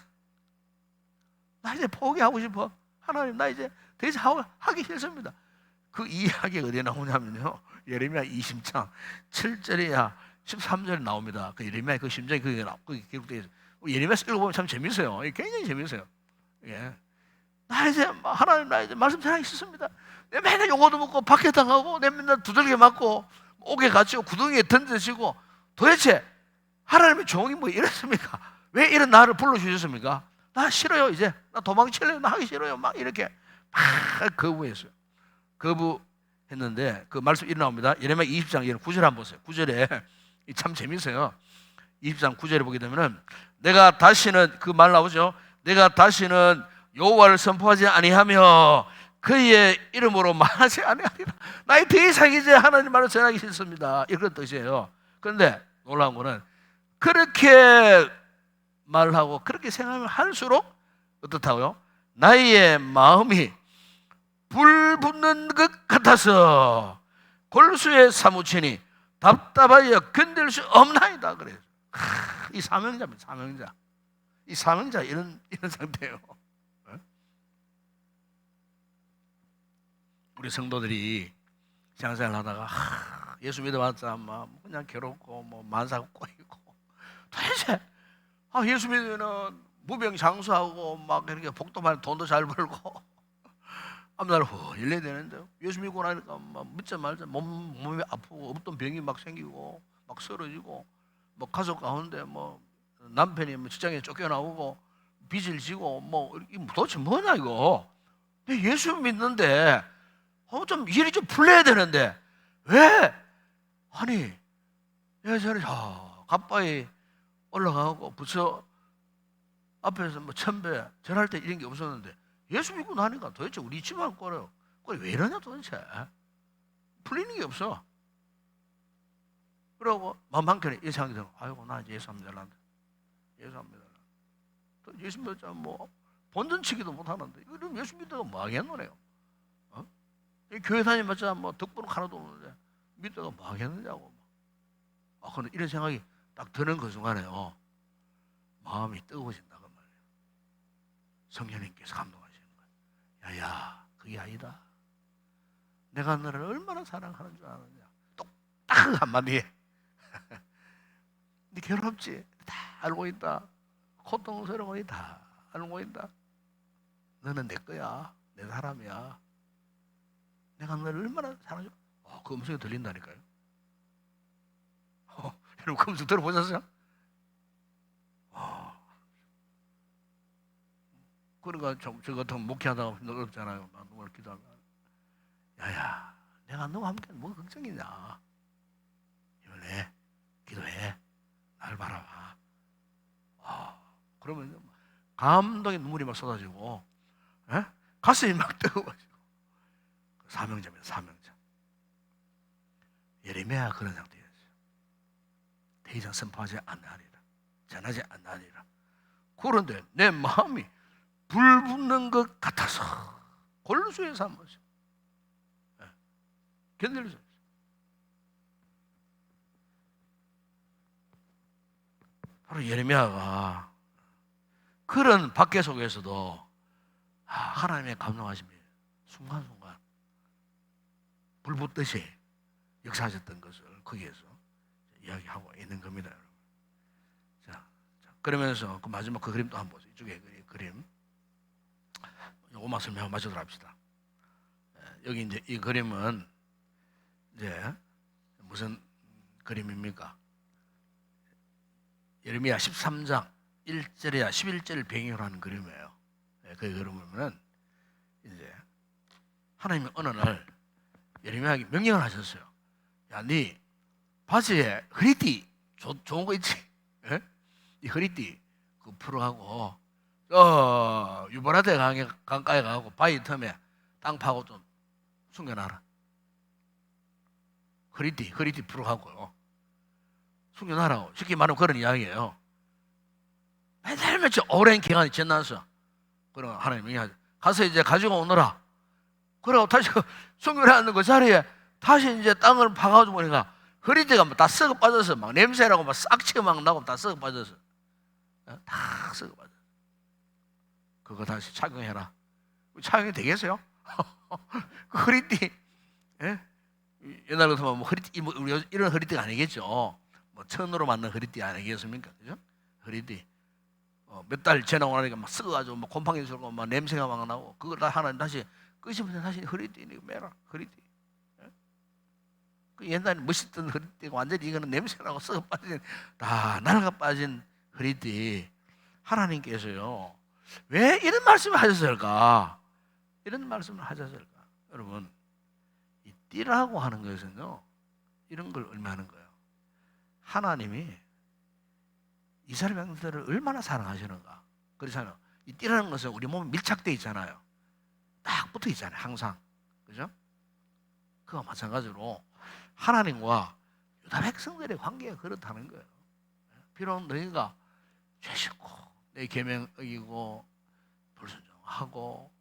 나 이제 포기하고 싶어. 하나님, 나 이제 더 이상 하기 싫습니다. 그 이야기가 어디에 나오냐면요, 예레미야 20장 7절이야 13절에 나옵니다. 그 예레미야 그 심정이 그게 기록되어 있어요. 예레미야서 읽어보면 참 재밌어요. 굉장히 재밌어요. 예. 나 이제 하나님 나 이제 말씀 전하기 싫습니다. 내 맨날 욕도 먹고 박해 당하고 내 맨날 두들겨 맞고 옥에 갇히고 구덩이에 던져지고 도대체 하나님의 종이 뭐 이랬습니까? 왜 이런 나를 불러주셨습니까? 나 싫어요. 이제 나 도망칠래요. 나 하기 싫어요. 막 이렇게 막 거부했어요. 거부했는데 그 말씀 이 나옵니다. 예레미야 20장 9절 한번 보세요. 9절에 참 재밌어요. 20장 9절에 보게 되면은 내가 다시는 그 말 나오죠. 내가 다시는 여호와를 선포하지 아니하며 그의 이름으로 말하지 아니하리라. 나의 더 이상 이제 하나님 말을 전하기 싫습니다. 이런 뜻이에요. 그런데 놀라운 거는 그렇게 말하고 그렇게 생각을 할수록 어떻다고요? 나의 마음이 불 붙는 것 같아서 골수에 사무치니 답답하여 견딜 수 없나이다. 그래요. 이 사명자입니다. 사명자. 이 사명자 이런 상태예요. 우리 성도들이 신앙생활 하다가 예수 믿어봤자 막 그냥 괴롭고 뭐 만사고 꼬이고 도대체 예수 믿으면 무병장수하고 막 이렇게 복도 많이 돈도 잘 벌고 앞날 일래야 되는데 예수 믿고 나니까 막 믿자 말자 몸이 아프고 없던 병이 막 생기고 막 쓰러지고 뭐 가족 가운데 뭐 남편이 뭐 직장에 쫓겨나오고 빚을 지고 뭐 도대체 뭐냐 이거. 예수 믿는데 좀 일이 좀 풀려야 되는데 왜? 아니 예전에 가빠이 올라가고 부처 앞에서 뭐 천배 절할 때 이런 게 없었는데 예수 믿고 나니까 도대체 우리 집안 꼴을 왜 이러냐 도대체. 풀리는 게 없어. 그러고 마음 한켠에 이 생각이 들고 아이고 나 이제 예수 안 믿을란다. 예수 안 믿을란다. 또 예수 믿자 뭐 본전치기도 못하는데 이러면 예수 믿다가 뭐 하겠노래요. 교회 다니면서 뭐 덕분은 하나도 없는데 믿다가 뭐 하겠느냐고. 그런데 이런 생각이 딱 드는 그 순간에요. 마음이 뜨거워진다고 말이에요. 성령님께서 감동하시는 거예요. 야야, 그게 아니다. 내가 너를 얼마나 사랑하는 줄 아느냐. 똑딱 한마디에. 네 괴롭지? 다 알고 있다. 고통스러운 거 다 알고 있다. 너는 내 거야. 내 사람이야. 내가 너를 얼마나 사랑하죠? 그 음성이 들린다니까요. 여러분 그 음성 들어보셨어요? 그러니까 저 같은 목회하다가 어렵잖아요. 누구를 기도하면 야야 내가 너와 함께 뭐 걱정이냐. 이번에 기도해. 나를 바라봐. 그러면 감동의 눈물이 막 쏟아지고 가슴이 막 뜨거워지고. 사명자입니다. 사명자. 예레미야가 그런 상태였어요. 더 이상 선포하지 않으리라. 전하지 않으리라. 그런데 내 마음이 불 붙는 것 같아서 골수에 삼으셔. 견딜 수 없어요. 바로 예레미야가 그런 박해 속에서도 하나님의 감동하심이 순간순간 불 붙듯이 역사하셨던 것을 거기에서 이야기하고 있는 겁니다. 자, 그러면서 그 마지막 그 그림 또 한번 보세요. 이쪽에 그림. 요것만 설명하고 마치도록 합시다. 여기 이제 이 그림은 이제 무슨 그림입니까? 예레미야 13장 1절이야 11절을 배경으로 하는 그림이에요. 그 그림을 보면 이제 하나님이 어느 날 예레미야에게 명령을 하셨어요. 야, 네 바지에 허리띠 좋은 거 있지? 이 허리띠 그 풀어가고 유브라데 강가에 가고 바위 틈에 땅 파고 좀 숨겨놔라. 허리띠 풀어가고요. 숨겨놔라고. 쉽게 말하면 그런 이야기예요. 맨날 며칠 오랜 기간이 지나서 그럼 하나님 명령하죠. 가서 이제 가지고 오너라. 그러고 다시 숨겨놨는 그 자리에 다시 이제 땅을 파가지고 보니까 허리띠가 다 썩어 빠져서 막 냄새라고 막 싹치가 막 나고 다 썩어 빠져서 다 썩어 빠져. 그거 다시 착용해라. 착용이 되겠어요? 그 허리띠, 옛날 같으면 뭐 허리띠 이런 허리띠가 아니겠죠. 뭐 천으로 만든 허리띠 아니겠습니까? 그죠? 허리띠. 몇 달 지나고 나니까 막 썩어가지고 막 곰팡이 sul고 막 냄새가 막 나고, 그걸 다 하나님 다시 끄집어서 다시 허리띠 매라. 허리띠. 그 옛날에 멋있던 허리띠가 완전히 이거는 냄새나고 썩어 빠진, 다 낡아 빠진 허리띠. 하나님께서요, 왜 이런 말씀을 하셨을까? 이런 말씀을 하셨을까? 여러분, 이 띠라고 하는 것은요, 이런 걸 의미하는 거예요. 하나님이 이스라엘 백성들을 얼마나 사랑하시는가. 그렇잖아요. 이 띠라는 것은 우리 몸에 밀착되어 있잖아요. 딱 붙어 있잖아요. 항상. 그죠? 그와 마찬가지로 하나님과 유다 백성들의 관계가 그렇다는 거예요. 비록 너희가 죄짓고 내 계명 어기고 불순종하고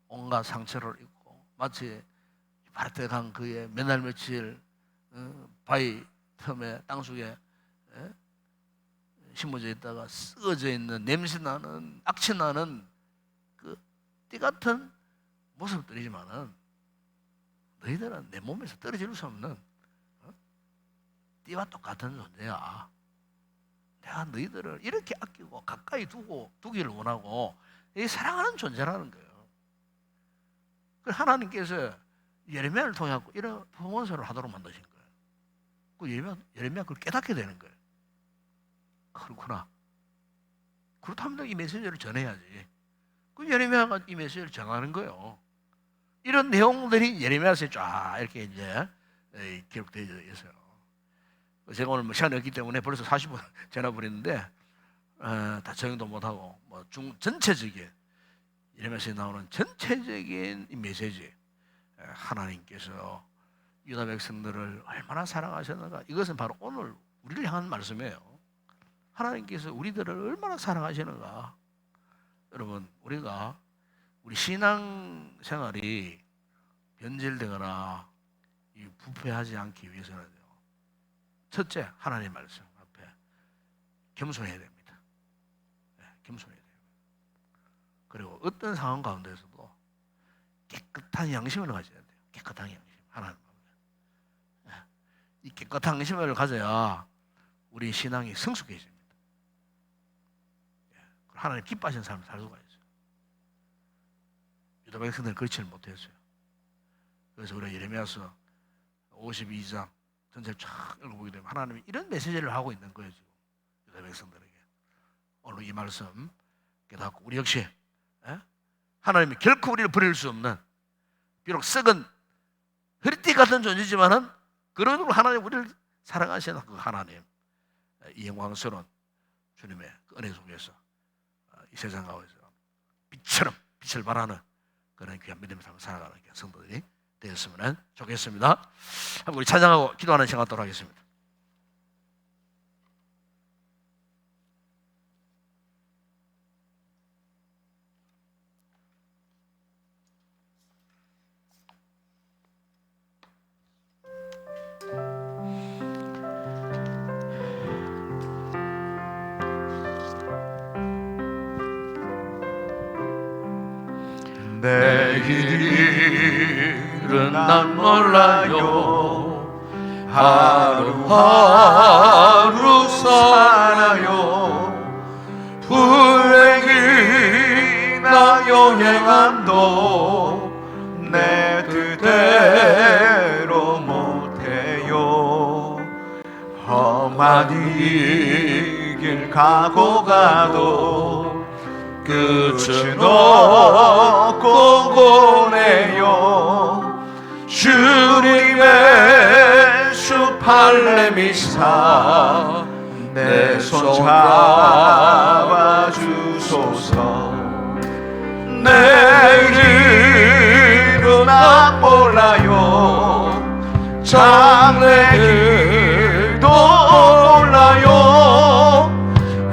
온갖 상처를 입고 마치 바르테강 그의 몇 날 며칠 바위 틈에 땅속에 심어져 있다가 썩어져 있는 냄새나는 악취나는 그 띠 같은 모습들이지만은 너희들은 내 몸에서 떨어질 수 없는 띠와 똑같은 존재야. 내가 너희들을 이렇게 아끼고 가까이 두기를 원하고 사랑하는 존재라는 거예요. 그래서 하나님께서 예레미야를 통해 이런 봉헌서를 하도록 만드신 거예요. 그 예레미야 그걸 깨닫게 되는 거예요. 그렇구나. 그렇다면 이 메시지를 전해야지. 그 예레미야가 이 메시지를 전하는 거예요. 이런 내용들이 예레미야서에 쫙 이렇게 이제 기록되어 있어요. 제가 오늘 시간이 없기 때문에 벌써 40분 지나버렸는데 다 적용도 못하고 전체적인 예레미야서에 나오는 전체적인 이 메시지, 하나님께서 유다 백성들을 얼마나 사랑하셨는가, 이것은 바로 오늘 우리를 향한 말씀이에요. 하나님께서 우리들을 얼마나 사랑하시는가. 여러분, 우리 신앙 생활이 변질되거나 부패하지 않기 위해서는 첫째, 하나님의 말씀 앞에 겸손해야 됩니다. 겸손해야 됩니다. 그리고 어떤 상황 가운데서도 깨끗한 양심을 가져야 돼요. 깨끗한 양심, 하나님 앞에. 이 깨끗한 양심을 가져야 우리 신앙이 성숙해집니다. 하나님 기뻐하시는 삶을 살 수가 있어요. 유다 백성들은 그렇지를 못했어요. 그래서 우리가 예레미야서 52장 전체를 쫙 읽어보게 되면 하나님이 이런 메시지를 하고 있는 거예요. 지금 유다 백성들에게. 오늘 이 말씀 깨닫고 우리 역시 하나님이 결코 우리를 버릴 수 없는, 비록 썩은 허리띠 같은 존재지만은 그러므로 하나님 우리를 사랑하시는 그 하나님, 이 영광스러운 주님의 그 은혜 속에서 이 세상 가운데서 빛처럼 빛을 발하는 그런 귀한 믿음의 삶을 살아가는 성도들이 되었으면 좋겠습니다. 한번 우리 찬양하고 기도하는 시간 갖도록 하겠습니다. 내일은 난 몰라요. 하루하루 살아요. 불행이나 여행함도 내 뜻대로 못해요. 험한 이 길 가고 가도 끝은 없고 보내요. 주님의 수 팔레미사 내 손 잡아주소서. 내일은 안 몰라요. 장래일도 몰라요.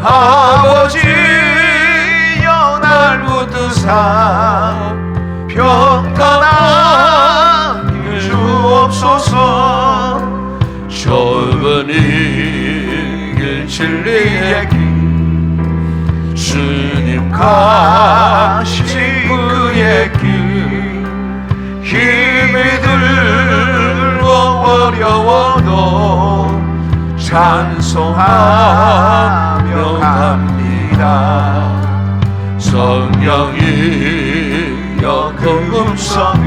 아버지 날 붙드사 평탄하게 주옵소서. 좁은 이 길 진리의 길 주님 가신 그의 길 힘이 들고 어려워도 찬송하며 갑니다. 성령이여 그 음성을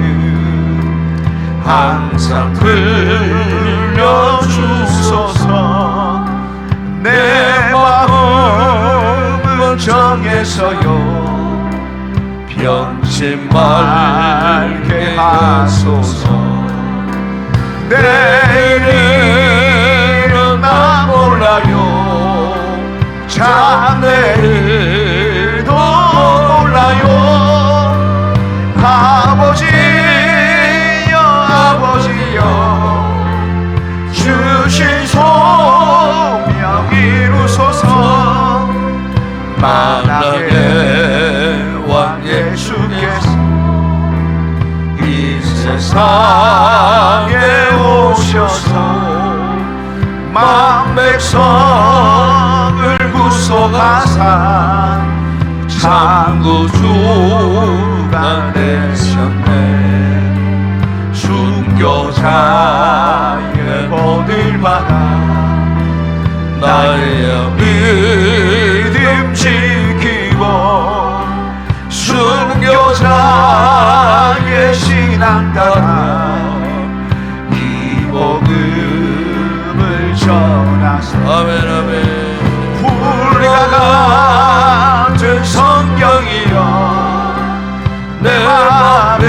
항상 들려주소서. 내 마음은 정해서요 변치 말게 하소서. 내일은 나 몰라요 장래일도 몰라요. 아버지여 아버지여 주신 소명 이루소서. 만왕의 왕 예수께서 이 세상에 오셔서 만 백성을 구속하사 창구주가 되셨네. 순교자의 본을 받아 나의 믿음 지키고 순교자의 신앙 따라 이 복음을 전하세. 아멘 아멘. 불과 같은 성경이여 내 맘에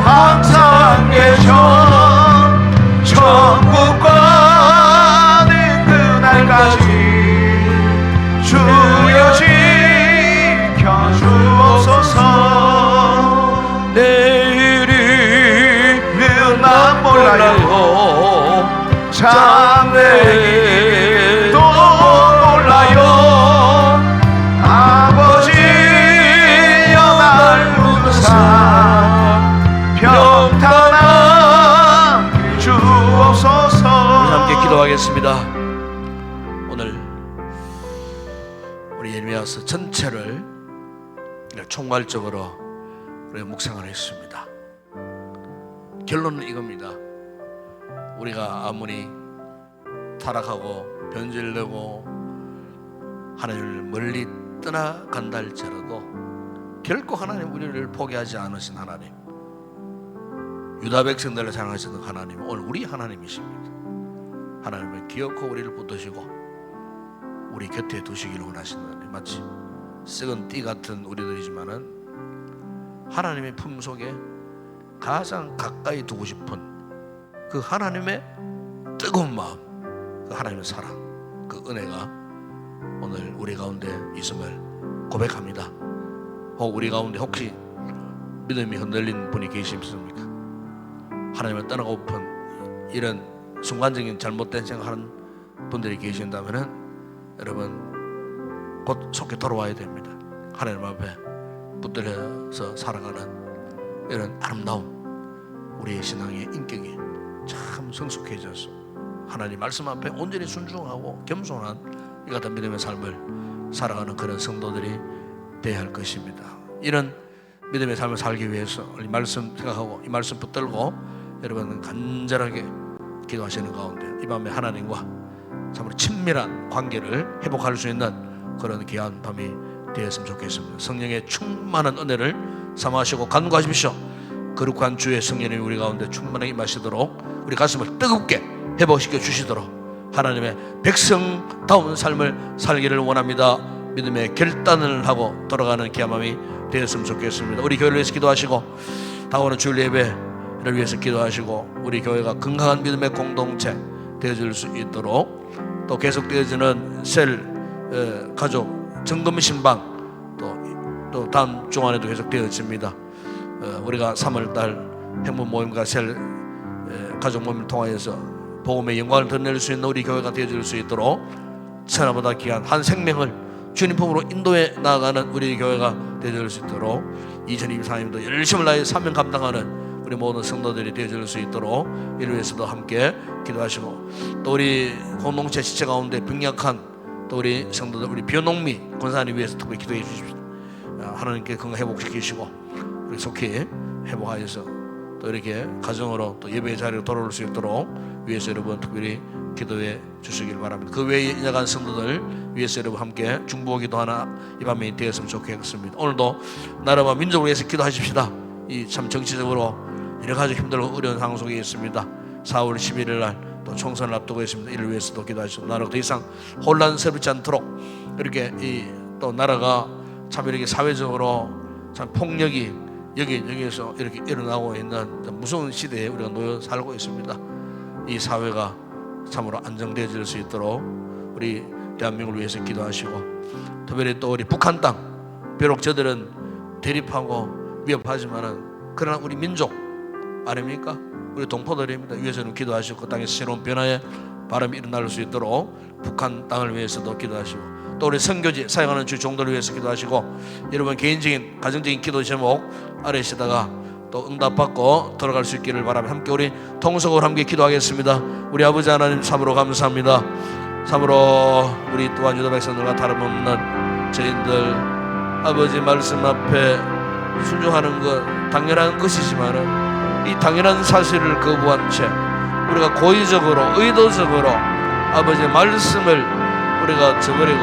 항상 계셔. 천국 가는 그날까지 주여 지켜주옵소서. 내일은 난 몰라요 장래일도 몰라요. 아버지여 날 부르사 평탄하게 주옵소서. 우리 함께 기도하겠습니다. 오늘 우리 예레미야서 전체를 총괄적으로 우리가 묵상을 했습니다. 결론은 이겁니다. 우리가 아무리 타락하고 변질되고 하나님을 멀리 떠나간다 할지라도 결코 하나님 우리를 포기하지 않으신 하나님, 유다 백성들을 사랑하시는 하나님, 오늘 우리 하나님이십니다. 하나님을 기어코 우리를 붙드시고 우리 곁에 두시기를 원하시는, 마치 썩은 띠 같은 우리들이지만은 하나님의 품속에 가장 가까이 두고 싶은 그 하나님의 뜨거운 마음, 그 하나님의 사랑, 그 은혜가 오늘 우리 가운데 있음을 고백합니다. 혹 우리 가운데 혹시 믿음이 흔들린 분이 계십니까? 하나님을 떠나고픈 이런 순간적인 잘못된 생각하는 분들이 계신다면은 여러분 곧 속히 돌아와야 됩니다. 하나님 앞에 붙들려서 살아가는 이런 아름다운 우리의 신앙의 인격이 참 성숙해져서 하나님 말씀 앞에 온전히 순종하고 겸손한 이 같은 믿음의 삶을 살아가는 그런 성도들이 되어야 할 것입니다. 이런 믿음의 삶을 살기 위해서 이 말씀 생각하고 이 말씀 붙들고 여러분 간절하게 기도하시는 가운데 이 밤에 하나님과 참으로 친밀한 관계를 회복할 수 있는 그런 귀한 밤이 되었으면 좋겠습니다. 성령의 충만한 은혜를 삼으시고 간구하십시오. 거룩한 주의 성령님이 우리 가운데 충만하게 임하시도록 우리 가슴을 뜨겁게 회복시켜 주시도록 하나님의 백성다운 삶을 살기를 원합니다. 믿음의 결단을 하고 돌아가는 귀한 밤이 되었으면 좋겠습니다. 우리 교회를 위해서 기도하시고 다가오는 주일 예배를 위해서 기도하시고 우리 교회가 건강한 믿음의 공동체 되어질 수 있도록 또 계속되어지는 셀 가족 점검 신방 또 다음 주간에도 계속되어집니다. 우리가 3월달 행문 모임과 셀 가족 모임을 통하여서 복음의 영광을 드러낼 수 있는 우리 교회가 되어질 수 있도록 천하보다 귀한 한 생명을 주님 품으로 인도해 나아가는 우리 교회가 되어질 수 있도록 2024년도 열심을 다해 사명 감당하는 우리 모든 성도들이 되어질 수 있도록 이를 위해서도 함께 기도하시고 또 우리 공동체 지체 가운데 병약한 또 우리 성도들 우리 변옥미 권사님 위해서 특별히 기도해 주십시오. 하나님께 건강 회복시키시고 우리 속히 회복하여서 또 이렇게 가정으로 또 예배의 자리로 돌아올 수 있도록 위해서 여러분 특별히 기도해 주시길 바랍니다. 그 외에 인약한 성도들 위해서 여러분 함께 중보 기도 하나 이 밤에 되었으면 좋겠습니다. 오늘도 나라와 민족을 위해서 기도하십시다. 이 참 정치적으로 여러 가지 힘들고 어려운 상황 속에 있습니다. 4월 11일 날 또 총선을 앞두고 있습니다. 이를 위해서도 기도하시고 나라가 더 이상 혼란스럽지 않도록 이렇게 또 나라가 참 이렇게 사회적으로 참 폭력이 여기에서 이렇게 일어나고 있는 무서운 시대에 우리가 놓여 살고 있습니다. 이 사회가 참으로 안정되어질 수 있도록 우리 대한민국을 위해서 기도하시고, 특별히 또 우리 북한 땅, 비록 저들은 대립하고 위협하지만은 그러나 우리 민족 아닙니까? 우리 동포들입니다. 위해서는 기도하시고 그 땅에서 새로운 변화의 바람이 일어날 수 있도록 북한 땅을 위해서도 기도하시고, 또 우리 선교지 사역하는 주 종들을 위해서 기도하시고, 여러분 개인적인 가정적인 기도 제목 아래시다가 또 응답받고 돌아갈 수 있기를 바라며 함께 우리 통성으로 함께 기도하겠습니다. 우리 아버지 하나님 참으로 감사합니다. 참으로 우리 또한 유다 백성들과 다름없는 저희들 아버지 말씀 앞에 순종하는 것 당연한 것이지만은 이 당연한 사실을 거부한 채 우리가 고의적으로 의도적으로 아버지의 말씀을 우리가 저버리고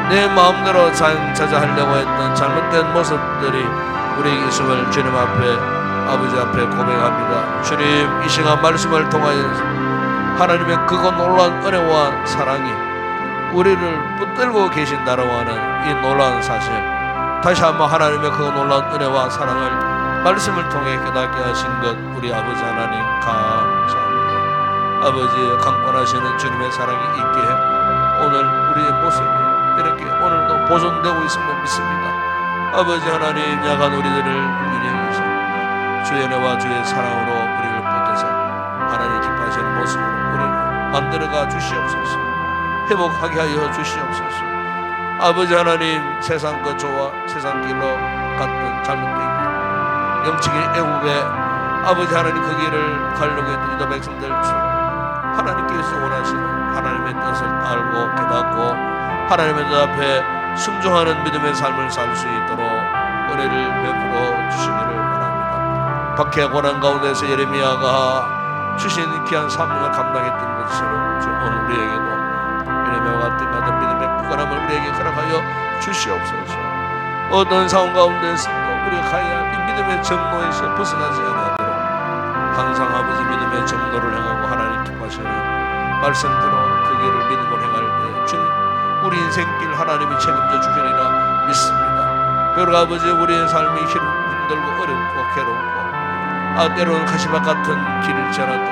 내 마음대로 자자하려고 했던 잘못된 모습들이 우리에게 있음을 주님 앞에 아버지 앞에 고백합니다. 주님, 이 시간 말씀을 통하여서 하나님의 그거 놀라운 은혜와 사랑이 우리를 붙들고 계신다라고 하는 이 놀라운 사실, 다시 한번 하나님의 그 놀라운 은혜와 사랑을 말씀을 통해 깨닫게 하신 것 우리 아버지 하나님 감사합니다. 아버지의 강권하시는 주님의 사랑이 있기에 오늘 우리의 모습이 이렇게 오늘도 보존되고 있음을 믿습니다. 아버지 하나님, 야간 우리들을 인해서 주의 은혜와 주의 사랑으로 우리를 붙드사 하나님 기뻐하시는 모습으로 우리를 만들어가 주시옵소서. 회복하게 하여 주시옵소서. 아버지 하나님, 세상 것조와 세상 길로 갔던 잘못된 길, 영적인 애국에 아버지 하나님 그 길을 가려고 했던 유다 백성들처럼 하나님께서 원하시는 하나님의 뜻을 알고 깨닫고 하나님의 뜻 앞에 순종하는 믿음의 삶을 살 수 있도록 은혜를 베풀어 주시기를 바랍니다. 박해와 고난 가운데서 예레미야가 주신 귀한 사명을 감당했던 것처럼 오늘 우리에게도 예레미야와 같은 믿음의 굳건함을 우리에게 허락하여 주시옵소서. 어떤 상황 가운데서도 우리가 가야 할 이 믿음의 정로에서 벗어나지 않도록 항상 아버지 믿음의 정로를 행하고 하나님 기뻐하시는 말씀대로 그 길을 믿음으로 행할 때 주님, 우리 인생길 하나님이 책임져 주시리라 믿습니다. 비록 아버지 우리의 삶이 힘들고 어렵고 괴롭고 때로는 가시밭 같은 길일지라도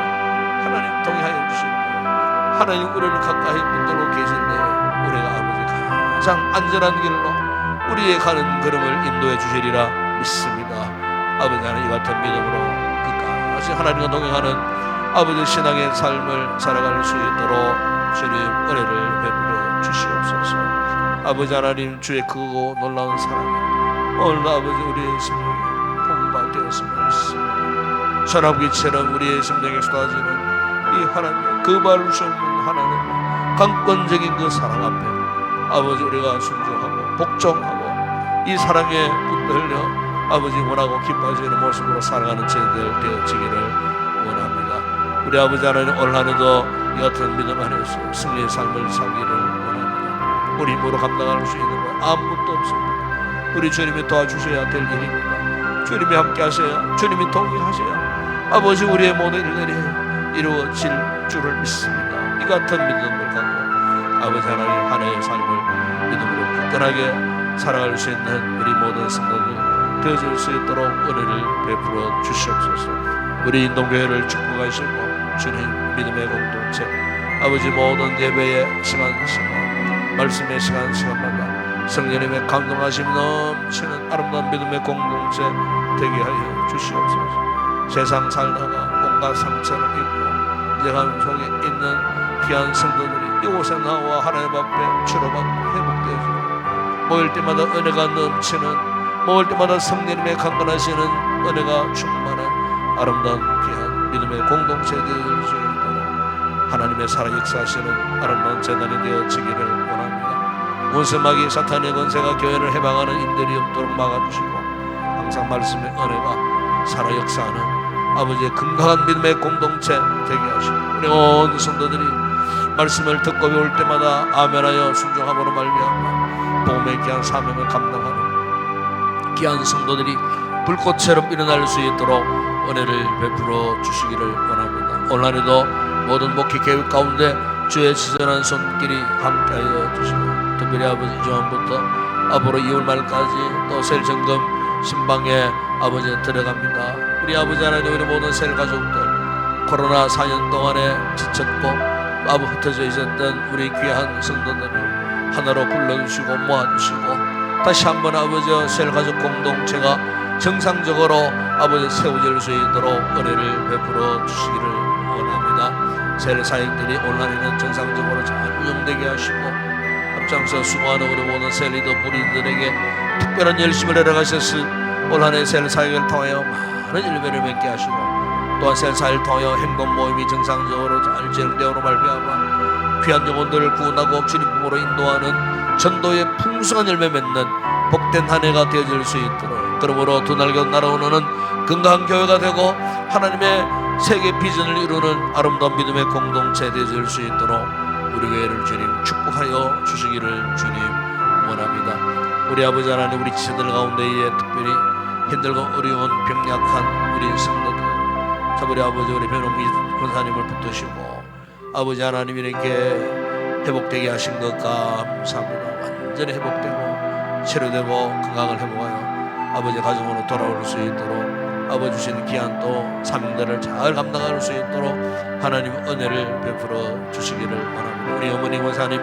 하나님 동행하여 주시고 하나님 우리를 가까이 붙들고 계신데 우리가 아버지 가장 안전한 길로 우리의 가는 걸음을 인도해 주시리라 믿습니다. 아버지 하나님, 이 같은 믿음으로 끝까지 하나님과 동행하는 아버지 신앙의 삶을 살아갈 수 있도록 주님 은혜를 베풀어 주시옵소서. 아버지 하나님, 주의 크고 놀라운 사랑이 오늘도 아버지 우리의 심령에 풍부하되었음을 믿습니다. 전화기처럼 우리의 심령에 쏟아지는 이 하나님의 거부할 수 없는 하나님의 강권적인 그 사랑 앞에 아버지 우리가 순종하고 복종하고 이 사랑에 붙들려 아버지 원하고 기뻐하시는 모습으로 살아가는 저희들 되어지기를 원합니다. 우리 아버지 하나님, 올 한해도 이 같은 믿음 안에서 승리의 삶을 살기를 원합니다. 우리 힘으로 감당할 수 있는 것 아무것도 없습니다. 우리 주님이 도와주셔야 될 일입니다. 주님이 함께 하셔야, 주님이 동행하셔야 아버지 우리의 모든 일들이 이루어질 줄을 믿습니다. 이 같은 믿음을 갖고 아버지 하나님 한 해의 삶을 믿음으로 굳건하게 살아갈 수 있는 우리 모든 성도들 되어질 수 있도록 은혜를 베풀어 주시옵소서. 우리 인동교회를 축복하시고 주님 믿음의 공동체 아버지 모든 예배의 시간 말씀의 시간마다 성령님의 감동하심 넘치는 아름다운 믿음의 공동체 되게 하여 주시옵소서. 세상 살다가 온갖 상처를 입고 예감 속에 있는 귀한 성도들이 이곳에 나와 하나님 앞에 치료받고 회복되어지고 모일 때마다 은혜가 넘치는, 모일 때마다 성령님의 강건하시는 은혜가 충만한 아름다운 귀한 믿음의 공동체 되어질 수 있도록 하나님의 살아 역사하시는 아름다운 재단이 되어지기를 원합니다. 원수마귀 사탄의 권세가 교회를 해방하는 인들이 없도록 막아주시고 항상 말씀의 은혜가 살아 역사하는 아버지의 건강한 믿음의 공동체 되게 하시고 우리 온 성도들이 말씀을 듣고 배울 때마다 아멘하여 순종함으로 말미암아 복음의 귀한 사명을 감당하는 귀한 성도들이 불꽃처럼 일어날 수 있도록 은혜를 베풀어 주시기를 원합니다. 온라인에도 모든 목회 계획 가운데 주의 지선한 손길이 함께하여 주시고, 특별히 아버지 이주환부터 앞으로 2월 말까지 또 셀정금 신방에 아버지 들어갑니다. 우리 아버지 하나님, 우리 모든 셀 가족들 코로나 4년 동안에 지쳤고 흩어져 있었던 우리 귀한 성도들을 하나로 불러주시고 모아주시고 다시 한번 아버지 셀 가족 공동체가 정상적으로 아버지 세워질 수 있도록 은혜를 베풀어 주시기를 원합니다. 셀 사역들이 온라인은 정상적으로 잘 운영되게 하시고 앞장서 수고하는 우리 모든 셀 리더 무리들에게 특별한 열심을 내려가셨을 올 한해 셀 사역을 통하여 많은 일배를 맺게 하시고, 또한 셀 사역을 통하여 행동 모임이 정상적으로 잘 진행되므로 말미암아 귀한 영혼들을 구원하고 주님 품으로 인도하는 전도의 풍성한 열매 맺는 복된 한 해가 되어질 수 있도록, 그러므로 두 날겨 날아오는 건강한 교회가 되고 하나님의 세계 비전을 이루는 아름다운 믿음의 공동체 되어질 수 있도록 우리 교회를 주님 축복하여 주시기를 주님 원합니다. 우리 아버지 하나님, 우리 지체들 가운데에 특별히 힘들고 어려운 병약한 우리 성도들, 참 우리 아버지 우리 변홍기 권사님을 붙드시고 아버지 하나님 이렇게 회복되게 하신 것 감사합니다. 완전히 회복되고 치료되고 건강을 회복하여 아버지 가정으로 돌아올 수 있도록 아버지 주신 귀한 또 사명들을 잘 감당할 수 있도록 하나님 은혜를 베풀어 주시기를 원합니다. 우리 어머니 권사님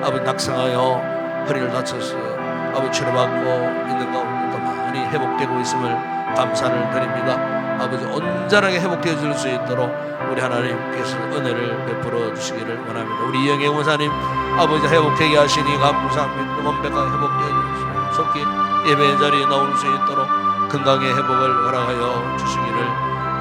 아버지 낙성하여 허리를 다쳐서 아버지 치료받고 있는 가운데 또 많이 회복되고 있음을 감사를 드립니다. 아버지 온전하게 회복되어 줄 수 있도록 우리 하나님께서 은혜를 베풀어 주시기를 원합니다. 우리 이영애 권사님 아버지 회복되게 하시니 감사합니다. 완벽하게 회복되어 주시고 속히 예배 자리에 나올 수 있도록 건강의 회복을 허락하여 주시기를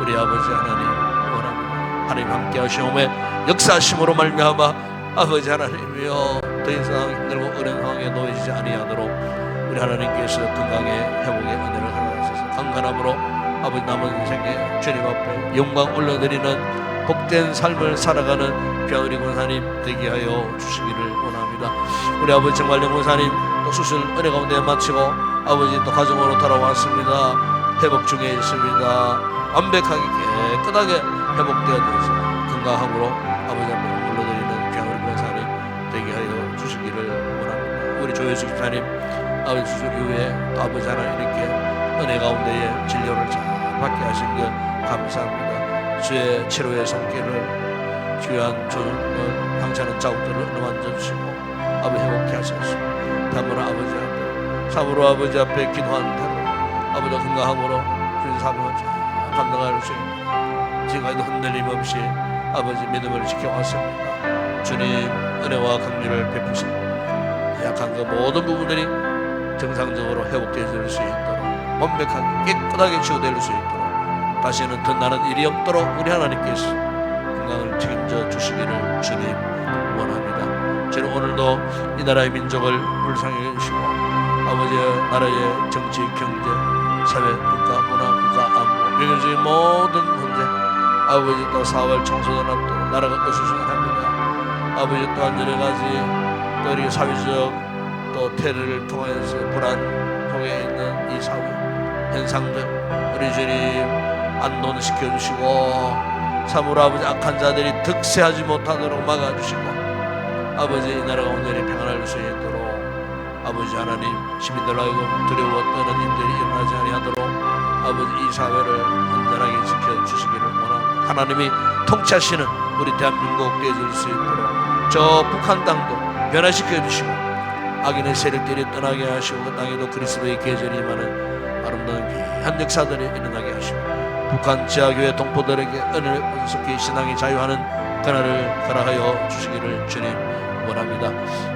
우리 아버지 하나님 원합니다. 하나님 함께 하시오매 역사하심으로 말미암아 아버지 하나님이여 더 이상 힘들고 어려운 상황에 놓이지 아니하도록 우리 하나님께서 건강의 회복의 은혜를 허락하셔서 강건함으로 아버지 남은 인생에 주님 앞에 영광 올려드리는 복된 삶을 살아가는 귀한 우리 권사님 되게 하여 주시기를 원합니다. 우리 아버지 정말 권사님 또 수술 은혜 가운데 마치고 아버지 또 가정으로 돌아왔습니다. 회복 중에 있습니다. 완벽하게 깨끗하게 회복되어져서 건강함으로 아버지 앞에 올려드리는 귀한 우리 권사님 되게 하여 주시기를 원합니다. 우리 조혜수 집사님 아버지 수술 이후에 또 아버지 하나님 이렇게 은혜 가운데에 진료를 잘 받게 하신 것 감사합니다. 주의 치료의 손길을 귀한 조정을 당차는 자국들을 만져주시고 아버지 회복케 하셨습니다. 다음으로 아버지 앞에 사부로 아버지 앞에 기도한 대로 아버지 건강함으로 주님 사명을 잘 감당할 수 있는 지금까지도 흔들림 없이 아버지 믿음을 지켜왔습니다. 주님 은혜와 긍휼을 베푸시고 약한 그 모든 부분들이 정상적으로 회복되어질 수 있도록 완벽하게 깨끗하게 치유될 수 있도록 다시는 덧나는 일이 없도록 우리 하나님께서 건강을 책임져 주시기를 주님 원합니다. 저는 오늘도 이 나라의 민족을 불쌍히 여기시고 아버지의 나라의 정치, 경제, 사회, 국가, 문화, 국가, 안보, 명예적인 모든 문제 아버지 또 4월 총선을 앞두고 나라가 어수선합니다. 아버지 또한 여러 가지 또 이렇게 사회적 또 테러를 통해서 불안 속에 있는 이 사회 현상들 우리 주님 안돈시켜 주시고 참으로 아버지 악한 자들이 득세하지 못하도록 막아주시고 아버지 이 나라가 온전히 평안할 수 있도록 아버지 하나님 시민들 하여금 두려워 떠는 일들이 일어나지 아니하도록 아버지 이 사회를 안전하게 지켜주시기를 원합니다. 하나님이 통치하시는 우리 대한민국 되어줄 수 있도록 저 북한 땅도 변화시켜 주시고 악인의 세력들이 떠나게 하시고 그 땅에도 그리스도의 계절이 임하는 아름다운 귀한 역사들이 일어나게 하시고 북한 지하교회 동포들에게 은혜를 속히 신앙이 자유하는 그날을 허락하여 주시기를 주님 원합니다.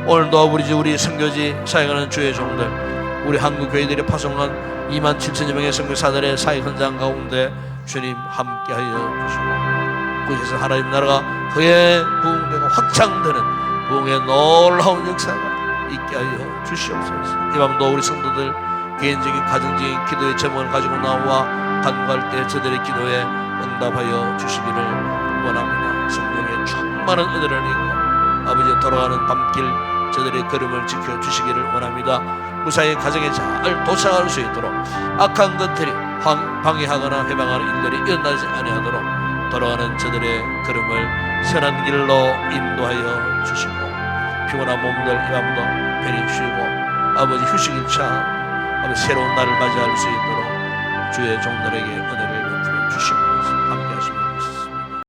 오늘도 우리 선교지 사역하는 주의 종들 우리 한국 교회들이 파송한 2만 7천여 명의 선교사들의 사역 현장 가운데 주님 함께하여 주시고 그곳에서 하나님 나라가 그의 부흥되고 확장되는 부흥의 놀라운 역사가 있게 하여 주시옵소서. 이 밤도 우리 성도들 개인적인 가정적인 기도의 제목을 가지고 나와 간구할 때 저들의 기도에 응답하여 주시기를 원합니다. 성령의 충만한 은혜를 입고 아버지 돌아가는 밤길 저들의 걸음을 지켜주시기를 원합니다. 무사히 가정에 잘 도착할 수 있도록 악한 것들이 방해하거나 회방하는 일들이 일어나지 아니하도록 돌아가는 저들의 걸음을 선한 길로 인도하여 주시고 피곤한 몸들 이 밤도 편히 쉬고 아버지 휴식일차 아버지 새로운 날을 맞이할 수 있도록 주의 종들에게 은혜를